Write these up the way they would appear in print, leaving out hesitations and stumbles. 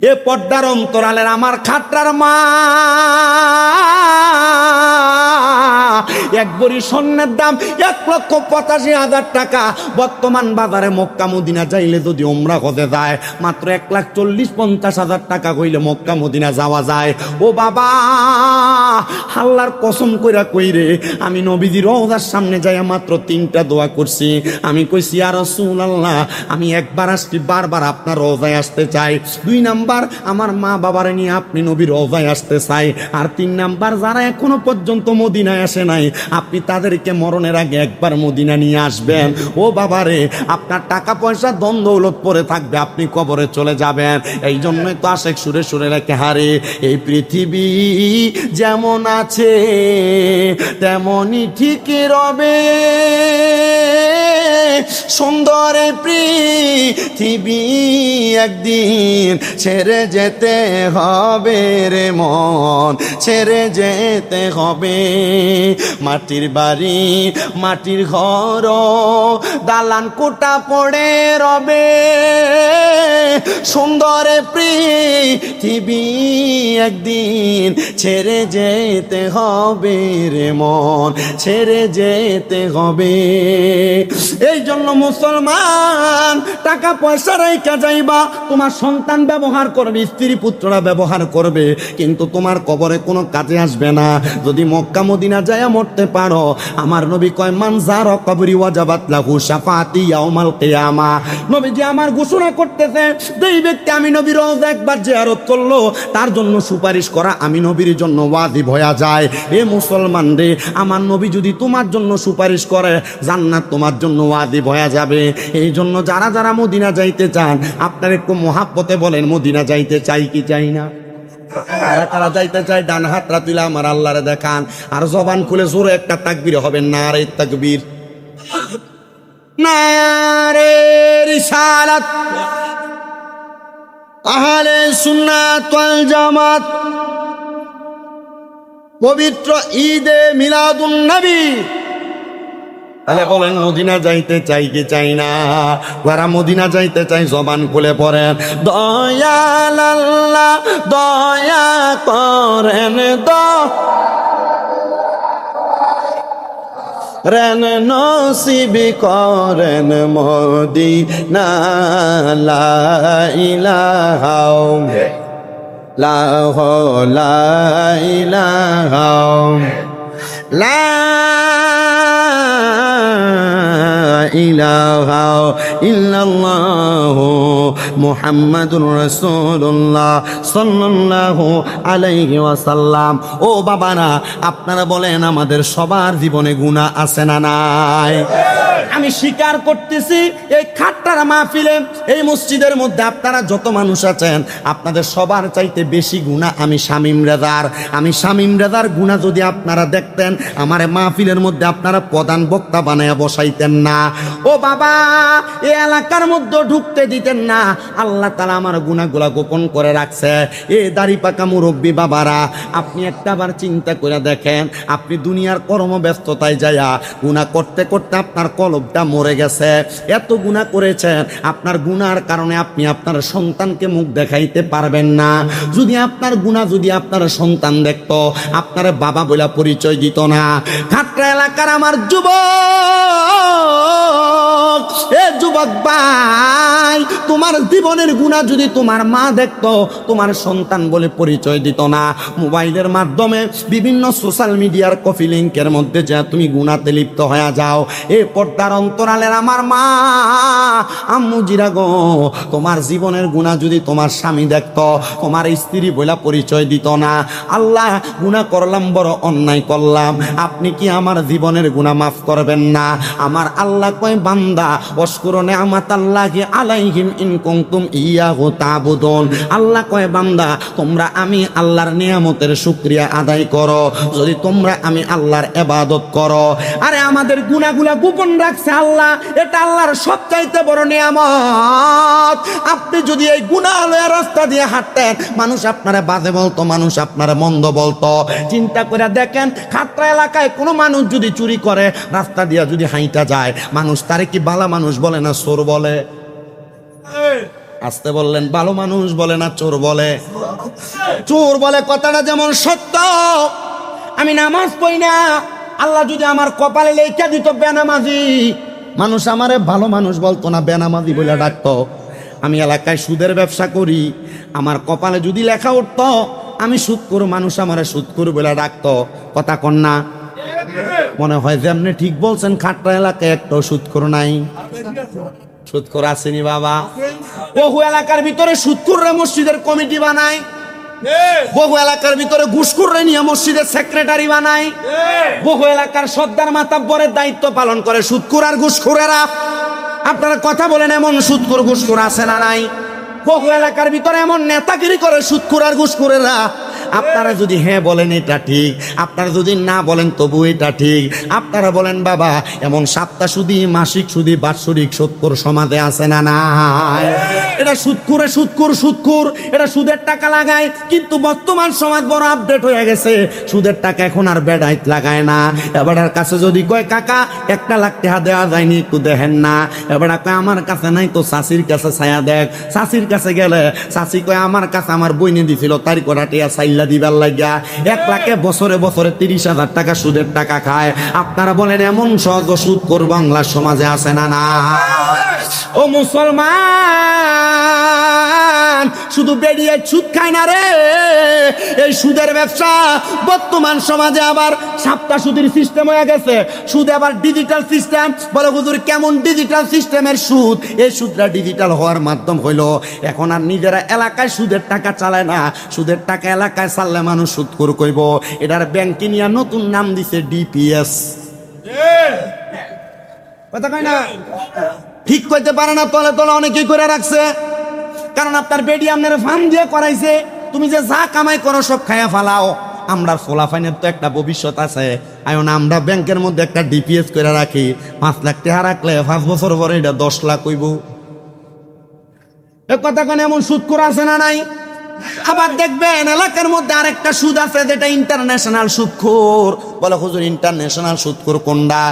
এ পর্দার অন্তরালের আমার খাট্টার মা এক ভরি স্বর্ণের দাম 1,85,000 টাকা। বর্তমান বাজারে মক্কা মদিনা যাইলে যদি উমরা হতে যায় মাত্র 1,40,50,000 টাকা কইলে মক্কা মদিনা যাওয়া যায়। ও বাবা, আল্লাহর কসম কইরা কইরে আমি নবীজির রওজার সামনে যাইয়া মাত্র 3টা দোয়া করছি। আমি কইছি, ইয়া রাসূলুল্লাহ, আমি একবার আসছি, বারবার আপনার রওজায় আসতে চাই। 2 নাম্বার, আমার মা বাবারে নিয়ে আপনি নবীর রওজায় আসতে চাই। আর 3 নাম্বার, যারা এখনো পর্যন্ত মদিনায় আসে নাই আপনি তাদেরকে মরণের আগে একবার মদিনা নিয়ে আসবেন। ও বাবারে, আপনার টাকা পয়সা ধন দৌলত পরে থাকবে, আপনি কবরে চলে যাবেন। এই জন্যই তো আশেক সুরে সুরে রেখে হারে, এই পৃথিবী যেমন আছে তেমনই ঠিক রবে, সুন্দর পৃথিবী একদিন ছেড়ে যেতে হবে রে মন, ছেড়ে যেতে হবে। মাটির বাড়ি মাটির ঘর দালান কোটা পড়ে রবে, সুন্দর পৃথিবী একদিন ছেড়ে যেতে হবে রে মন, ছেড়ে যেতে হবে। এই জন্য মুসলমান, টাকা পয়সা রেখে যাইবা, তোমার সন্তান ব্যবহার করবে, স্ত্রী পুত্ররা ব্যবহার করবে, কিন্তু তোমার কবরে কোনো কাজে আসবে না। যদি মক্কা মদিনা যায়া মরতে পারো, আমার নবী কয়, মান যারা কবরি ওয়াজাবাত লাহু শাফাআতি ইয়াউমাল কিয়ামা। নবীজি আমার ঘোষণা করতেছে, যেই ব্যক্তি আমি নবীর রওজা একবার জিয়ারত করলো তার জন্য সুপারিশ করা আমি নবীর জন্য ওয়াজিব হয়ে যায়। এ মুসলমান রে, আমার নবী যদি তোমার জন্য সুপারিশ করে জান্নাত তোমার জন্য ওয়াজিব হয়ে যাবে। এই জন্য যারা যারা মদিনা যাইতে চান, আপনার একটু মহাব্বতে বলেন, মদিনা যাইতে চাই কি চাই না? তারা যাইতে চাই, ডান হাতটা তুলে আমার আল্লাহরে দেখান, আর জবান খুলে জোরে একটা তাকবীর হবে, নারে তাকবীর, নারে রিসালাত, আহলে সুন্নাত ওয়াল জামাত। পবিত্র ঈদে মিলাদুন নবী, তাহলে বলেন মদিনা যাইতে চাই কি চাই না? যারা মদিনা যাইতে চাই জবান খুলে পড়েন, দয়াল আল্লাহ দয়া করেন, রেন নসিব করেন মদিনা, লা ইলাহা লা ইলাহা লা ইলাহা ইল্লাল্লাহু মুহাম্মাদুর রাসূলুল্লাহ সাল্লাল্লাহু আলাইহি ওয়াসাল্লাম। ও বাবারা, আপনারা বলেন আমাদের সবার জীবনে গুনাহ আছে না নাই? আমি স্বীকার করতেছি, এই খাট্টার মাহফিলে, এই মসজিদের মধ্যে আপনারা যত মানুষ আছেন, আপনাদের সবার চাইতে বেশি গুনাহ আমি শামীম রেজার। আমি শামীম রেজার গুনাহ যদি আপনারা দেখতেন, আমার মাহফিলের মধ্যে আপনারা প্রধান বক্তা বানায়া বসাইতেন না। ও বাবা, এই এলাকার মধ্যে ঢুকতে দিতেন না। আল্লাহ তাআলা আমার গুনাহগুলা গোপন করে রাখছে। এ দাড়ি পাকা মুরব্বী বাবারা, আপনি একটাবার চিন্তা করে দেখেন, আপনি দুনিয়ার কর্মব্যস্ততায় যায়া গুনাহ করতে করতে আপনার কলবটা মরে গেছে, এত গুনাহ করেছেন, আপনার গুনার কারণে আপনি আপনার সন্তানকে মুখ দেখাইতে পারবেন না। যদি আপনার গুনাহ যদি আপনার সন্তান দেখতো, আপনার বাবা বলে পরিচয় দিত না। খাট্টা এলাকার আমার যুবক, এ যুবক ভাই, তোমার জীবনের গুনাহ যদি তোমার মা দেখতো, তোমার সন্তান বলে পরিচয় দিত না। মোবাইলের মাধ্যমে বিভিন্ন সোশ্যাল মিডিয়ার কপি লিঙ্কের মধ্যে যা তুমি গুনাহতে লিপ্ত হয়ে যাও। এ পর্দার অন্তরালের আমার মা আম্মু জিরা গো, তোমার জীবনের গুনাহ যদি তোমার স্বামী দেখতো, তোমার স্ত্রী বলে পরিচয় দিত না। আল্লাহ, গুনাহ করলাম, বড় অন্যায় করলাম, আপনি কি আমার জীবনের গুনাহ মাফ করবেন না? আমার আল্লাহ কয়, বান্দা ওয়াশকুরু নি'মাতাল্লাহি আলাইহিম ইন কুনতুম ইয়াহু তা'বুদুন। আল্লাহ কয়, বান্দা তোমরা আমি আল্লাহর নিয়ামতের শুকরিয়া আদায় করো, যদি তোমরা আমি আল্লাহর ইবাদত করো। আরে আমাদের গুনাহগুলা গোপন রাখছে আল্লাহ, এটা আল্লাহর সবচাইতে বড় নিয়ামত। আপনি যদি এই গুনাহ লয়ে রাস্তা দিয়ে হাঁটতেন, মানুষ আপনারে বাজে বলতো, মানুষ আপনারে মন্দ বলতো। চিন্তা করে দেখেন, খাট্টা এলাকায় কোনো মানুষ যদি চুরি করে, রাস্তা দিয়া যদি হাইটা যায়, মানুষ তারে কি বালা মানুষ বলে না চোর বলে? আসতে বললেন, ভালো মানুষ বলে না চোর বলে? চোর বলে কথাটা যেমন সত্য, আমি নামাজ পড়ি না, আল্লাহ যদি আমার কপালে লেখা দিত বেনামাজি, মানুষ আমারে ভালো মানুষ বলতো না, বেনামাজি বলে ডাকতো। আমি এলাকায় সুদের ব্যবসা করি, আমার কপালে যদি লেখা উঠতো আমি সুদখোর, মানুষ আমারে সুদখোর বলে ডাকতো। কথা কন না? মনে হয় যে আপনি ঠিক বলছেন, খাট্টা এলাকায় একটা সুদখোর নাই। সুদখোর আসেনি বাবা? বহু এলাকার ভিতরে সুদখোররা মসজিদের কমিটি বানায়, বহু এলাকার ভিতরে ঘুষখোররা নিয়ে মসজিদের সেক্রেটারি বানায়, বহু এলাকার সর্দার মাতাব্বরের দায়িত্ব পালন করে সুদখোর আর ঘুষখোরেরা। আপনারা কথা বলেন, এমন সুদখোর ঘুষখোর আছে না নাই? বহু এলাকার ভিতরে এমন নেতাগিরি করে সুদখোর আর ঘুষখোরেরা। আপনারা যদি হ্যাঁ বলেন এটা ঠিক, আপনারা যদি না বলেন তবু এটা ঠিক। আপনারা বলেন বাবা, এমন সাপ্তাহ সুদি, মাসিক সুদি, বাৎসরিক সুদখোর সমাজে আছে না নাই? এটা সুদখোরে সুদখোর সুদখোর, এটা সুদের টাকা লাগায়। কিন্তু বর্তমান সমাজ বড় আপডেট হয়ে গেছে, সুদের টাকা এখন আর বেড়াইত লাগায় না। এবারের কাছে যদি কয় কাকা 1 লাখ টাকা দেওয়া যায়নি, একটু দেখেন না, এবার কয় আমার কাছে নাই তো চাষির কাছে ছায়া দেখ। চাষির কাছে গেলে চাষি কয় আমার কাছে আমার বইনে দিছিল, তার কটা টিয়া চাইলা দিবার লাগিয়া 1 লাখে বছরে বছরে 30,000 টাকা সুদের টাকা খায়। আপনারা বলেন এমন সহজ সুদখোর বাংলার সমাজে আছে না না? ও মুসলমান, শুধু বেরিয়ে সুদ খায় না রে, এই সুদের ব্যবসা বর্তমান সমাজে আবার সাপ্তাহ সুদের সিস্টেম হয়ে গেছে। সুদ আবার ডিজিটাল সিস্টেম। বলে হুজুর কেমন ডিজিটাল সিস্টেমের সুদ? এই সুদটা ডিজিটাল হওয়ার মাধ্যম হইলো এখন আর নিজেরা এলাকায় সুদের টাকা চালায় না, সুদের টাকা এলাকায় চাললে মানুষ সুদখোর কইব। এটার ব্যাংকে নিয়ে নতুন নাম দিছে ডিপিএস। কথা কয় না? ঠিক কইতে পারে না, তলে তলে অনেকেই করে রাখছে। কারণ আপনার বেডি আপনার ফার্ম দিয়ে করাইছে, তুমি যে যা কামাই করো সব খাইয়া ফালাও। আমরা ফোলাফাইনের তো একটা ভবিষ্যৎ আছে। এখন আমরা ব্যাংকের মধ্যে একটা ডিপিএস করে রাখি, 5 লাখ টাকা রাখলে 5 বছর পরে এটা 10 লাখ হইব। এ কথা কেন? এমন সুদখোর আছে না নাই? আবার দেখবেন এলাকার মধ্যে আরেকটা সুদ আছে, যেটা ইন্টারন্যাশনাল সুদখোর। বলে হুজুর ইন্টারন্যাশনাল সুদখোর কোনটা?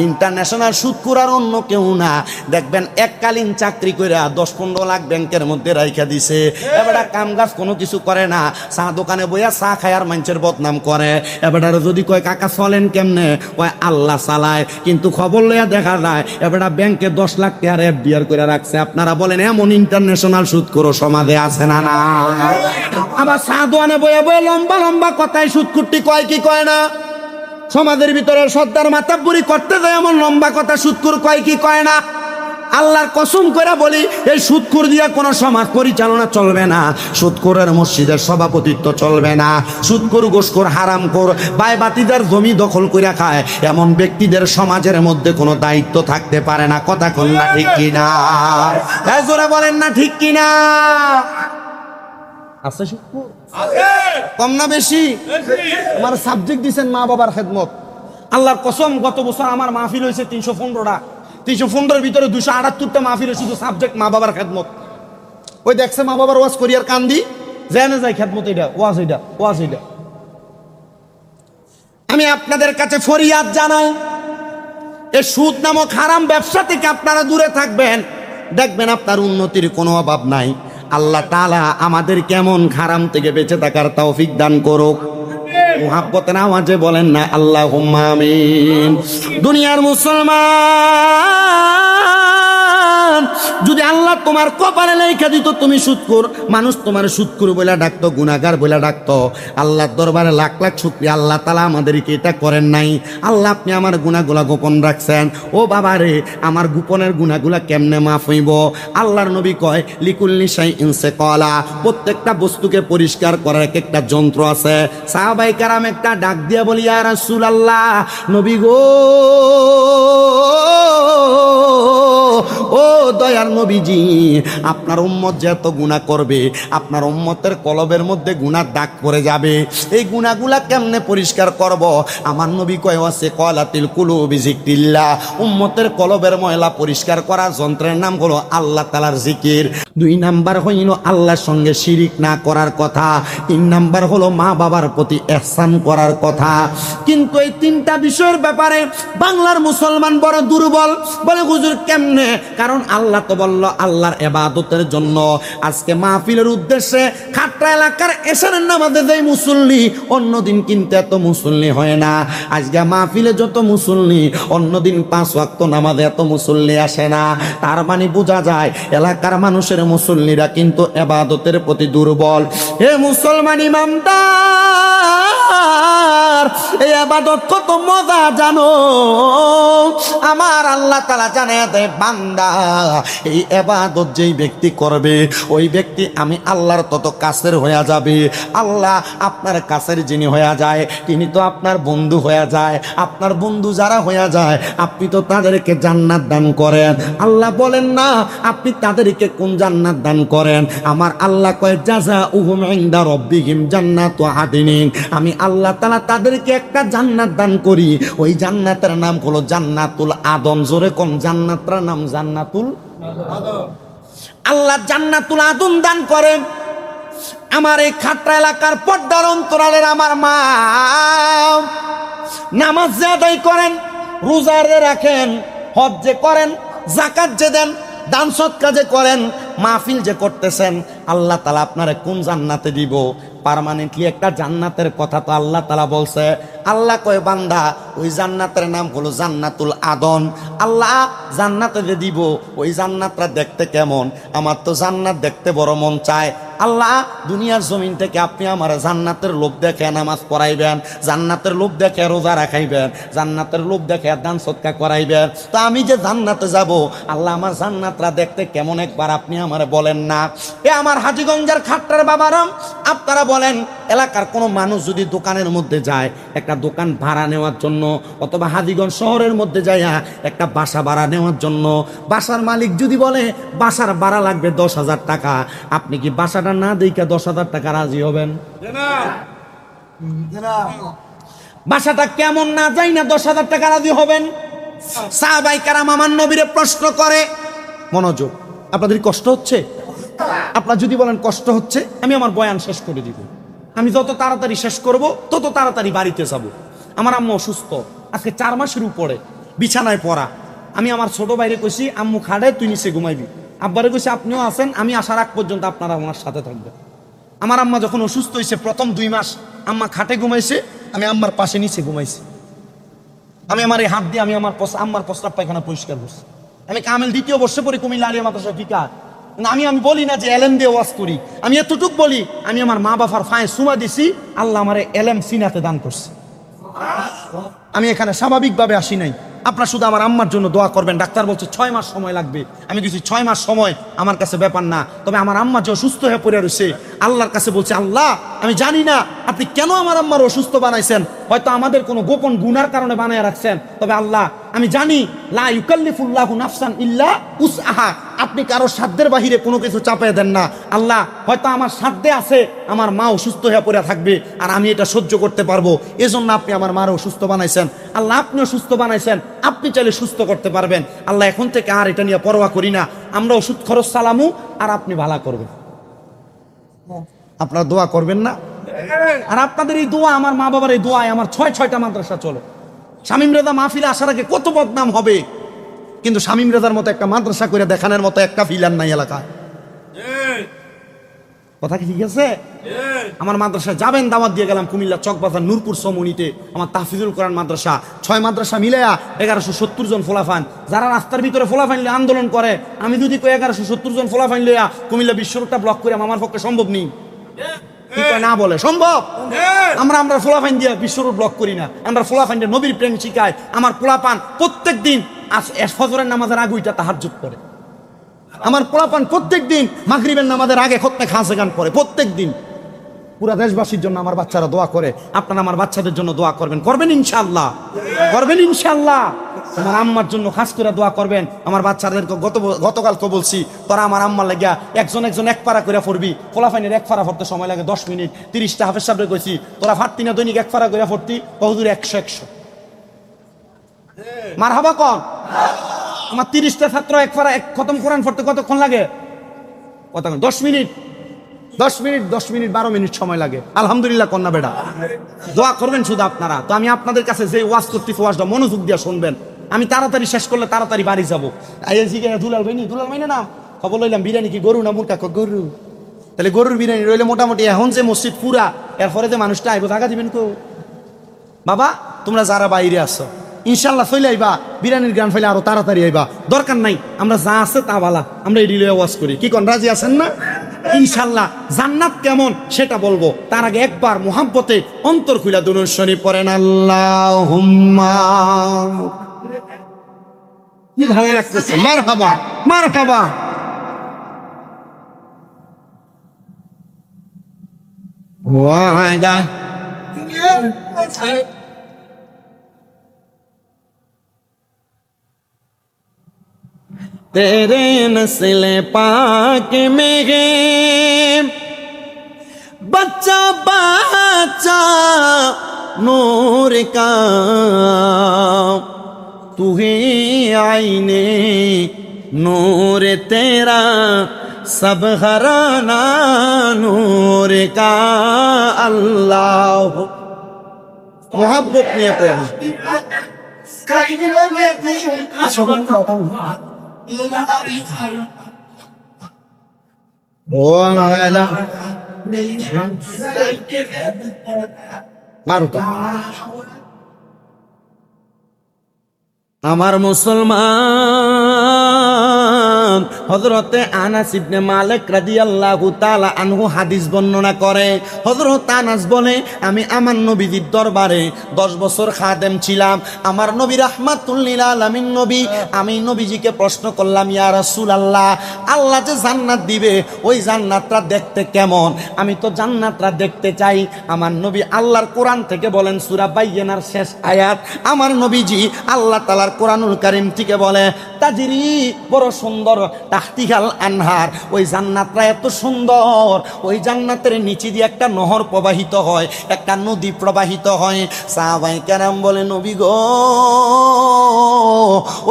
ইন্টারন্যাশনাল সুদখোর আর অন্য কেউ না, দেখবেন এককালীন চাকরি করে 10-15 লাখ ব্যাংকের মধ্যে রাইখা দিছে। এবার কাম কাজ কোনো কিছু করে না, চা দোকানে বইয়া চা খায় আর মানুষের বদনাম করে। এবার যদি কয় কাকা চলেন কেমনে, ওই আল্লাহ চালায়। কিন্তু খবর লইয়া দেখা যায় এবার ব্যাংকে 10 লাখ টাকার এফডিআর করে রাখছে। আপনারা বলেন এমন ইন্টারন্যাশনাল সুদখোর সমাজে আছে না না? আবার চা দোকানে বইয়া বইয়া লম্বা লম্বা কথায় সুদখোরটি কয় কি কয় না? সমাজের ভিতরে সর্দার মাতাব্বরি করতে যায় এমন লম্বা কথা সুদখোর কয় কি কয় না? আল্লাহর কসম করে বলি, এই সুদখোর দিয়া কোনো সমাজ পরিচালনা চলবে না। সুদখোরের মসজিদের সভাপতিত্ব চলবে না। সুদখোর ঘুষখোর হারামখোর বাইবাতিদের জমি দখল করে খায় এমন ব্যক্তিদের সমাজের মধ্যে কোনো দায়িত্ব থাকতে পারে না। কথা কন না ঠিক কিনা? তাই জোরে বলেন না ঠিক কিনা? আছে সুদখোর? কম না বেশি? আমার সাবজেক্ট দিচ্ছেন মা বাবার খেদমত। আল্লাহর কসম, গত বছর আমার মাহফিল হয়েছে 315টা। 315-এর ভিতরে 278টা মাহফিলে শুধু সাবজেক্ট মা বাবার খেদমত। ওই দেখছে মা বাবার ওয়াজ করি আর কান্দি, যায় না যায় খেদমত, এটা ওয়াজ, এটা ওয়াজ, এটা। আমি আপনাদের কাছে ফরিয়াদ জানাই, এই সুদ নামক হারাম ব্যবসা থেকে আপনারা দূরে থাকবেন। দেখবেন আপনার উন্নতির কোনো অভাব নাই। আল্লাহ তাআলা আমাদের কেমন হারাম থেকে বেঁচে থাকার তৌফিক দান করুক। মুহাব্বতের আওয়াজে বলেন না আল্লাহুম্মা আমিন। দুনিয়ার মুসলমান, যদি আল্লাহ তোমার কপালে লেখা দিত তুমি সুদখোর, মানুষ তোমার সুদখোর বলে ডাকতো, গুনাহগার বলে ডাকতো, আল্লাহর দরবারে লাখ লাখ শুকরিয়া, আল্লাহ তাআলা আমাদেরকে এটা করেন নাই। আল্লাহ আপনি আমার গুনাহগুলা গোপন রাখছেন। ও বাবা রে, আমার গোপনের গুনাহগুলা কেমনে মাফ হইব? আল্লাহর নবী কয় লিকুল্লি শাইইন সাকালা, প্রত্যেকটা বস্তুকে পরিষ্কার করার একটা যন্ত্র আছে। সাহাবায়ে কেরাম একটা ডাক দিয়া বলি, ইয়া রাসূলুল্লাহ, নবী গো, ও দয়ার নবীজি, আপনার উম্মত যে এত গুনাহ করবে, আপনার উম্মতের কলবের মধ্যে গুনার দাগ পড়ে যাবে, এই গুনাহগুলা কেমনে পরিষ্কার করব? আমার নবী কয় আছে কলাতিল কুলুবি যিকরিল্লাহ, উম্মতের কলবের ময়লা পরিষ্কার করার যন্ত্রের নাম হলো আল্লাহ তাআলার জিকির। 2 নাম্বার হইল আল্লাহর সঙ্গে শিরিক না করার কথা। 3 নাম্বার হলো মা বাবার প্রতি ইহসান করার কথা। কিন্তু এই 3টা বিষয়ের ব্যাপারে বাংলার মুসলমান বড় দুর্বল। বলে হুজুর কেমনে? কারণ আল্লাহ তো বলল আল্লাহর ইবাদতের জন্য। আজকে মাহফিলের উদ্দেশ্যে খাট্টা এলাকার এশারের নামাজে যেই মুসল্লি, অন্যদিন কিন্তু এত মুসল্লি হয় না। আজকে মাহফিলে যত মুসল্লি, অন্যদিন 5 ওয়াক্ত নামাজে এত মুসল্লি আসে না। তার মানে বোঝা যায় এলাকার মানুষের মুসল্লিরা কিন্তু ইবাদতের প্রতি দুর্বল। হে মুসলমান ইমানদার, এই ইবাদত কত মজা জানো? আমার আল্লাহ তাআলা জানায় দেয়, বান্দা এই ইবাদত যেই ব্যক্তি করবে, ওই ব্যক্তি আমি আল্লাহর তত কাছের হয়ে যাবে। আল্লাহ আপনার কাছের যিনি হয়ে যায়, তিনি তো আপনার বন্ধু হয়ে যায়। আপনার বন্ধু যারা হয়ে যায়, আপনি তো তাদেরকে জান্নাত দান করেন। আল্লাহ বলেন না আপনি তাদেরকে কোন জান্নাত দান করেন? আমার আল্লাহ কয় জাযাউহুম ইনদা রাব্বিহিম জান্নাতু আদনিন। আমি আল্লাহ তাআলা তাদেরকে একটা জান্নাত দান করি। ওই জান্নাতের নাম হলো জান্নাতুল আদন। জোরে কোন জান্নাতের নাম? জান্নাতুল আদন। আল্লাহ জান্নাতুল আদন দান করেন। আমার এই খাট্টা এলাকার পর্দার অন্তরালের আমার মা নামাজ যে আদায় করেন, রোজা যে রাখেন, হজ যে করেন, যাকাত যে দেন, দান সদকা যে করেন, মাহফিল যে করতেছেন, আল্লাহ তাআলা আপনারে কোন জান্নাতে দিব? পার্মানেন্টলি একটা জান্নাতের কথা তো আল্লাহ তাআলা বলছে। আল্লাহ কয় বান্দা ওই জান্নাতের নাম হলো জান্নাতুল আদন। আল্লাহ জান্নাতে যে দিব, ওই জান্নাতটা দেখতে কেমন? আমার তো জান্নাত দেখতে বড় মন চায়। আল্লাহ দুনিয়ার জমিন থেকে আপনি আমার জান্নাতের লোভ দেখে নামাজ পড়াইবেন, জান্নাতের লোভ দেখে রোজা রাখাইবেন, জান্নাতের লোভ দেখে দান সদকা করাইবেন। তা আমি যে জান্নাতে যাব, আল্লাহ আমার জান্নাতটা দেখতে কেমন একবার আপনি আমার বলেন না। এ আমার হাজীগঞ্জের খাট্টার বাবারাম, আপনারা বলেন এলাকার কোনো মানুষ যদি দোকানের মধ্যে যায় একটা দোকান ভাড়া নেওয়ার জন্য, অথবা হাজীগঞ্জ শহরের মধ্যে যায় একটা বাসা ভাড়া নেওয়ার জন্য, বাসার মালিক যদি বলে বাসার ভাড়া লাগবে 10,000 টাকা, আপনি কি বাসাটা না দেখে 10,000 টাকা রাজি হবেন? বাসাটা কেমন না যাই না 10,000 টাকা রাজি হবেন? সাহাবায়ে কেরাম আমার নবীরে প্রশ্ন করে, মনোযোগ, আপনাদের কষ্ট হচ্ছে? আপনারা যদি বলেন কষ্ট হচ্ছে, আমি আমার বয়ান শেষ করে দিব। আমি যত তাড়াতাড়ি শেষ করব তত তাড়াতাড়ি বাড়িতে যাব। আমার আম্মু অসুস্থ, আজকে 4 মাসের উপরে বিছানায় পড়া। আমি আমার ছোট ভাইরে কইছি আম্মু খাড়ে তুই নিচে ঘুমাইবি। আব্বারে কইছি আপনিও আছেন, আমি আসার আগ পর্যন্ত আপনারা আমার সাথে থাকবেন। আমার আম্মা যখন অসুস্থ হয়েছে প্রথম 2 মাস আম্মা খাটে ঘুমাইছে, আমি আম্মার পাশে নিচে ঘুমাইছি। আমি আমার এই হাত দিয়ে আমি আম্মার প্রস্রাব পায়খানা পরিষ্কার করছি। আমি কামেল 2য় বর্ষে পড়ি কুমিল্লা আলিয়া মাদ্রাসা ফিকা। আমি বলি না যে এলেম দিয়ে ওয়াজ করি, আমি এতটুক বলি আমি আমার মা বাবার ফায়ে সুমা দিছি, আল্লাহ আমারে এলেম সিনাতে দান করছে। আমি এখানে স্বাভাবিকভাবে আসি নাই। আপনারা শুধু আমার আম্মার জন্য দোয়া করবেন। ডাক্তার বলছে 6 মাস সময় লাগবে। আমি কিছু 6 মাস সময় আমার কাছে ব্যাপার না, তবে আমার আম্মা যে অসুস্থ হয়ে পড়ে রয়েছে, আল্লাহর কাছে বলছে আল্লাহ আমি জানি না আপনি কেন আমার আম্মার অসুস্থ বানাইছেন, হয়তো আমাদের কোনো গোপন গুনার কারণে বানায় রাখছেন, তবে আল্লাহ আমি জানি লা ইউকাল্লিফুল্লাহু নাফসান ইল্লা উসআহা, আপনি কারো সাধ্যের বাহিরে কোনো কিছু চাপিয়ে দেন না। আল্লাহ হয়তো আমার সাধ্যে আছে আমার মা অসুস্থ হয়ে পড়ে থাকবে, আর আমি এটা সহ্য করতে পারবো, এজন্য আপনি আমার মার অসুস্থ বানাইছেন। আল্লাহ আপনিও সুস্থ বানাইছেন, আপনি চাইলে সুস্থ করতে পারবেন। আল্লাহ এখন থেকে আর এটা নিয়ে পরোয়া করি না, আমরা ওষুধ খরচ চালামু আর আপনি ভালো করবেন। আপনারা দোয়া করবেন না? আর আপনাদের এই দোয়া, আমার মা বাবার এই দোয়ায় আমার 6টা মাদ্রাসা চলে। শামীম রেজা মাহফিলে আসার আগে কত বদনাম হবে, কিন্তু শামীম রেজার মতো একটা মাদ্রাসা করে দেখানোর মতো একটা ফিলার নাই এলাকায়। কথা কি ঠিক আছে? আমার মাদ্রাসায় যাবেন, দাওয়াত দিয়ে গেলাম কুমিল্লা চকবাজার নূরপুর সমনিতে আমার তাহফিজুল কোরআন মাদ্রাসা, 6 মাদ্রাসা মিলাইয়া 1170 জন ফোলাফান, যারা রাস্তার ভিতরে ফোলাফান লিয়ে আন্দোলন করে। আমি যদি 1170 জন ফোলাফান লিয়া কুমিল্লা বিশ্ব রোডটা ব্লক করে আমার পক্ষে সম্ভব নেই। না বলে সম্ভব? আমরা ফোলাফান দিয়ে বিশ্ব রোড ব্লক করি না, আমরা ফোলাফান দিয়ে নবীর প্রেম শিখাই। আমার পোলাপান প্রত্যেক দিন ফজরের নামাজের আগে ওইটা তাহাজ্জুদ করে। আমার পোলাপান প্রত্যেক দিন মাগরিবের নামাজের আগে খতমে খাসে গান পড়ে প্রত্যেক দিন। পুরা দেশবাসীর জন্য আমার বাচ্চারা দোয়া করে, আপনারা আমার বাচ্চাদের জন্য দোয়া করবেন, করবেন ইনশাআল্লাহ, করবেন ইনশাআল্লাহ। আমার আম্মার জন্য খাস করে দোয়া করবেন। আমার বাচ্চাদেরকে গতকালকে বলছি, তোরা আমার আম্মার লাগিয়া একজন এক পারা করে পড়বি। ফোলাফাইনের 1 পারা পড়তে সময় লাগে 10 মিনিট। 30টা হাফেজ সাহেবরে কইছি তোরা ফাটতি না দৈনিক 1 পারা করে পড়তি, হুজুর 100 মারহাবা কন। আমার 30টা ছাত্র 1 পারা খতম কোরআন পড়তে কতক্ষণ লাগে? কথা 10 মিনিট 10 মিনিট 10 মিনিট 12 মিনিট সময় লাগে। আলহামদুলিল্লাহ কন্যা বেটা, দোয়া করবেন শুধু আপনারা। তো আমি আপনাদের কাছে যে ওয়াজ করতেছি, ওয়াজটা মনোযোগ দিয়ে শুনবেন। আমি তাড়াতাড়ি শেষ করলে তাড়াতাড়ি বাড়ি যাবো। দুলাল ভাই না খবর লইলাম, বিরিয়ানি কি গরু না মুরগা? গরু। তাহলে গরুর বিরিয়ানি রইলে মোটামুটি এখন যে মসজিদ পুরা, এরপরে যে মানুষটা আইব জায়গা দিবেন কেউ? বাবা তোমরা যারা বাইরে আসো ইনশাল্লাহ চলে আইবা, বিরিয়ানির গ্রাম ফেলে আরো তাড়াতাড়ি আইবা। দরকার নাই আমরা যা আছে তা বালা, আমরা এই ডিলে ওয়াজ করি। কি কোন রাজি আছেন না? ইনশাল্লাহ জান্নাত কেমন সেটা বলবো, তার আগে একবার মুহাব্বতে অন্তর খুলা দুরূদ শরীফ পড়েন। আল্লাহুম্মা, কি ভালো লাগতেছে, মারহাবা মারহাবা। ওয়াদা तेरे नस्ल पाक में है बच्चा बच्चा नूर का, तू है आईने नूर तेरा, सब घराना नूर का। अल्लाह मोहब्बत में प्रेम আমার মুসলমান হযরতে আনাস ইবনে মালিক রাদিয়াল্লাহু তাআলা আনহু হাদিস বর্ণনা করে। হযরত আনাস বলে, আমি আমার নবীজির দরবারে 10 বছর খাদেম ছিলাম। আমার নবী রাহমাতুল লিল আলামিন নবী, আমি নবীজিকে প্রশ্ন করলাম, ইয়া রাসূলুল্লাহ, আল্লাহ যে জান্নাত দিবে ওই জান্নাতটা দেখতে কেমন? আমি তো জান্নাতটা দেখতে চাই। আমার নবী আল্লাহর কোরআন থেকে বলেন, সূরা বাইয়িনার শেষ আয়াত, আমার নবীজি আল্লাহ তাআলার কোরআনুল কারীম থেকে বলে, তাজরি, বড় সুন্দর, তাহতিহাল আনহার, ওই জান্নাতটা এত সুন্দর, ওই জান্নাতের নিচে দিয়ে একটা নহর প্রবাহিত হয়, একটা নদী প্রবাহিত হয়। সাহাবায়ে কেরাম বলে, নবী গো,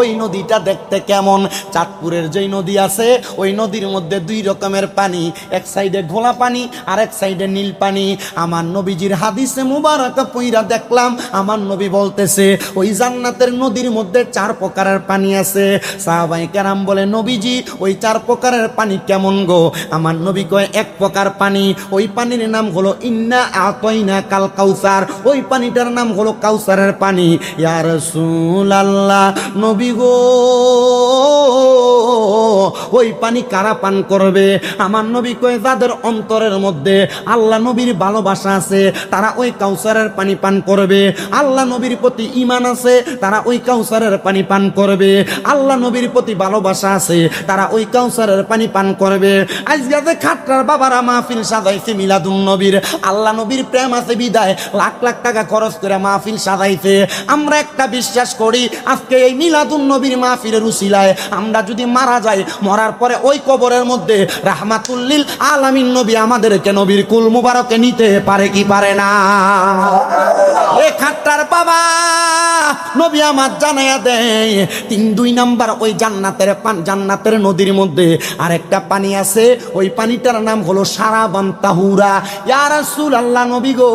ওই নদীটা দেখতে কেমন? চাঁদপুরের যেই নদী আছে ওই নদীর মধ্যে 2 রকমের পানি, এক সাইডে ঘোলা পানি আর এক সাইডে নীল পানি। আমার নবীজির হাদিসে মুবারাকা পইরা দেখলাম, আমার নবী বলতেছে ওই জান্নাতের নদীর মধ্যে 4 প্রকারের পানি আছে। সাহাবায়ে কেরাম বলে, নবীজি ওই 4 প্রকারের পানি কেমন গো? আমার নবী কয়, 1 প্রকার পানি, ওই পানির নাম হলো ইন্না আতাইনা কাল কাউসার, ওই পানিটার নাম হলো কাউসারের পানি। ইয়া রাসূলুল্লাহ, নবী গো, ওই পানি কারা পান করবে? আমার নবী কয়, যাদের অন্তরের মধ্যে আল্লাহ নবীর ভালোবাসা আছে তারা ওই কাউসারের পানি পান করবে। আল্লাহ নবীর প্রতি ঈমান আছে তারা ওই কাউসারের পানি পান করবে। আল্লাহ নবীর প্রতি ভালোবাসা আছে তারা ওই কাউসারের পানি পান করবে। আজকে খাট্টার বাবারা মাহফিল সাজাইছে মিলাদুন নবীর, আল্লাহ নবীর প্রেম আছে বিদায় লাখ লাখ টাকা খরচ করে মাহফিল সাজাইছে। আমরা একটা বিশ্বাস করি, আজকে এই মিলাদুন নবীর মাহফিলের উসিলায় আমরা যদি মারা যাই, মরার পরে ওই কবরের মধ্যে রাহমাতুল লিল আলামিন নবী আমাদেরকে নবীর কুল মুবারকে নিতে পারে কি পারে না? এ খাট্টার বাবা নবী আমার জানায়া দেয়, 2 নাম্বার ওই জান্নাতের নদীর মধ্যে আরেকটা পানি আছে, ওই পানিটার নাম হলো সারাবান তাহুরা। ইয়া রাসূলুল্লাহ, নবী গো,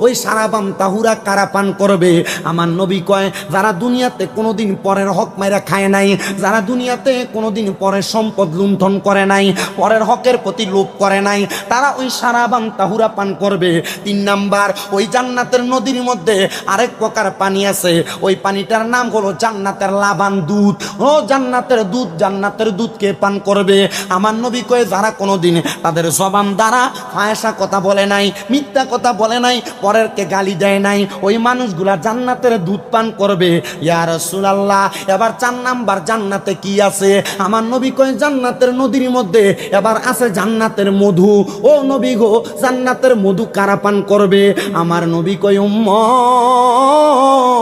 ওই সারাবান তাহুরা কারা পান করবে? আমার নবী কয়, যারা দুনিয়াতে কোনোদিন পরের হক মাইরা খায় নাই, যারা দুনিয়াতে কোনোদিন পরের সম্পদ লুণ্ঠন করে নাই, পরের হকের প্রতি লোভ করে নাই, তারা ওই সারাবান তাহুরা পান করবে। 3 নাম্বার ওই জান্নাতের নদীর মধ্যে আরেক প্রকার পানি আছে, ওই পানিটার নাম হলো জান্নাতের লাবান দুধ। ও জান্নাতের দুধ, জান্নাতের দুধকে পান করবে। আমার নবী কয়, যারা কোনোদিন তাদের জবান দ্বারা ফায়সা কথা বলে নাই, মিথ্যা কথা বলে নাই, পরেরকে গালি দেয় নাই, ওই মানুষগুলা জান্নাতের দুধ পান করবে। ইয়া রাসূলুল্লাহ, এবার 4 নাম্বার জান্নাতে কি আছে? আমার নবী কয়, জান্নাতের নদীর মধ্যে এবার আছে জান্নাতের মধু। ও নবী গো, জান্নাতের মধু কারা পান করবে? আমার নবী কয়, উম্মত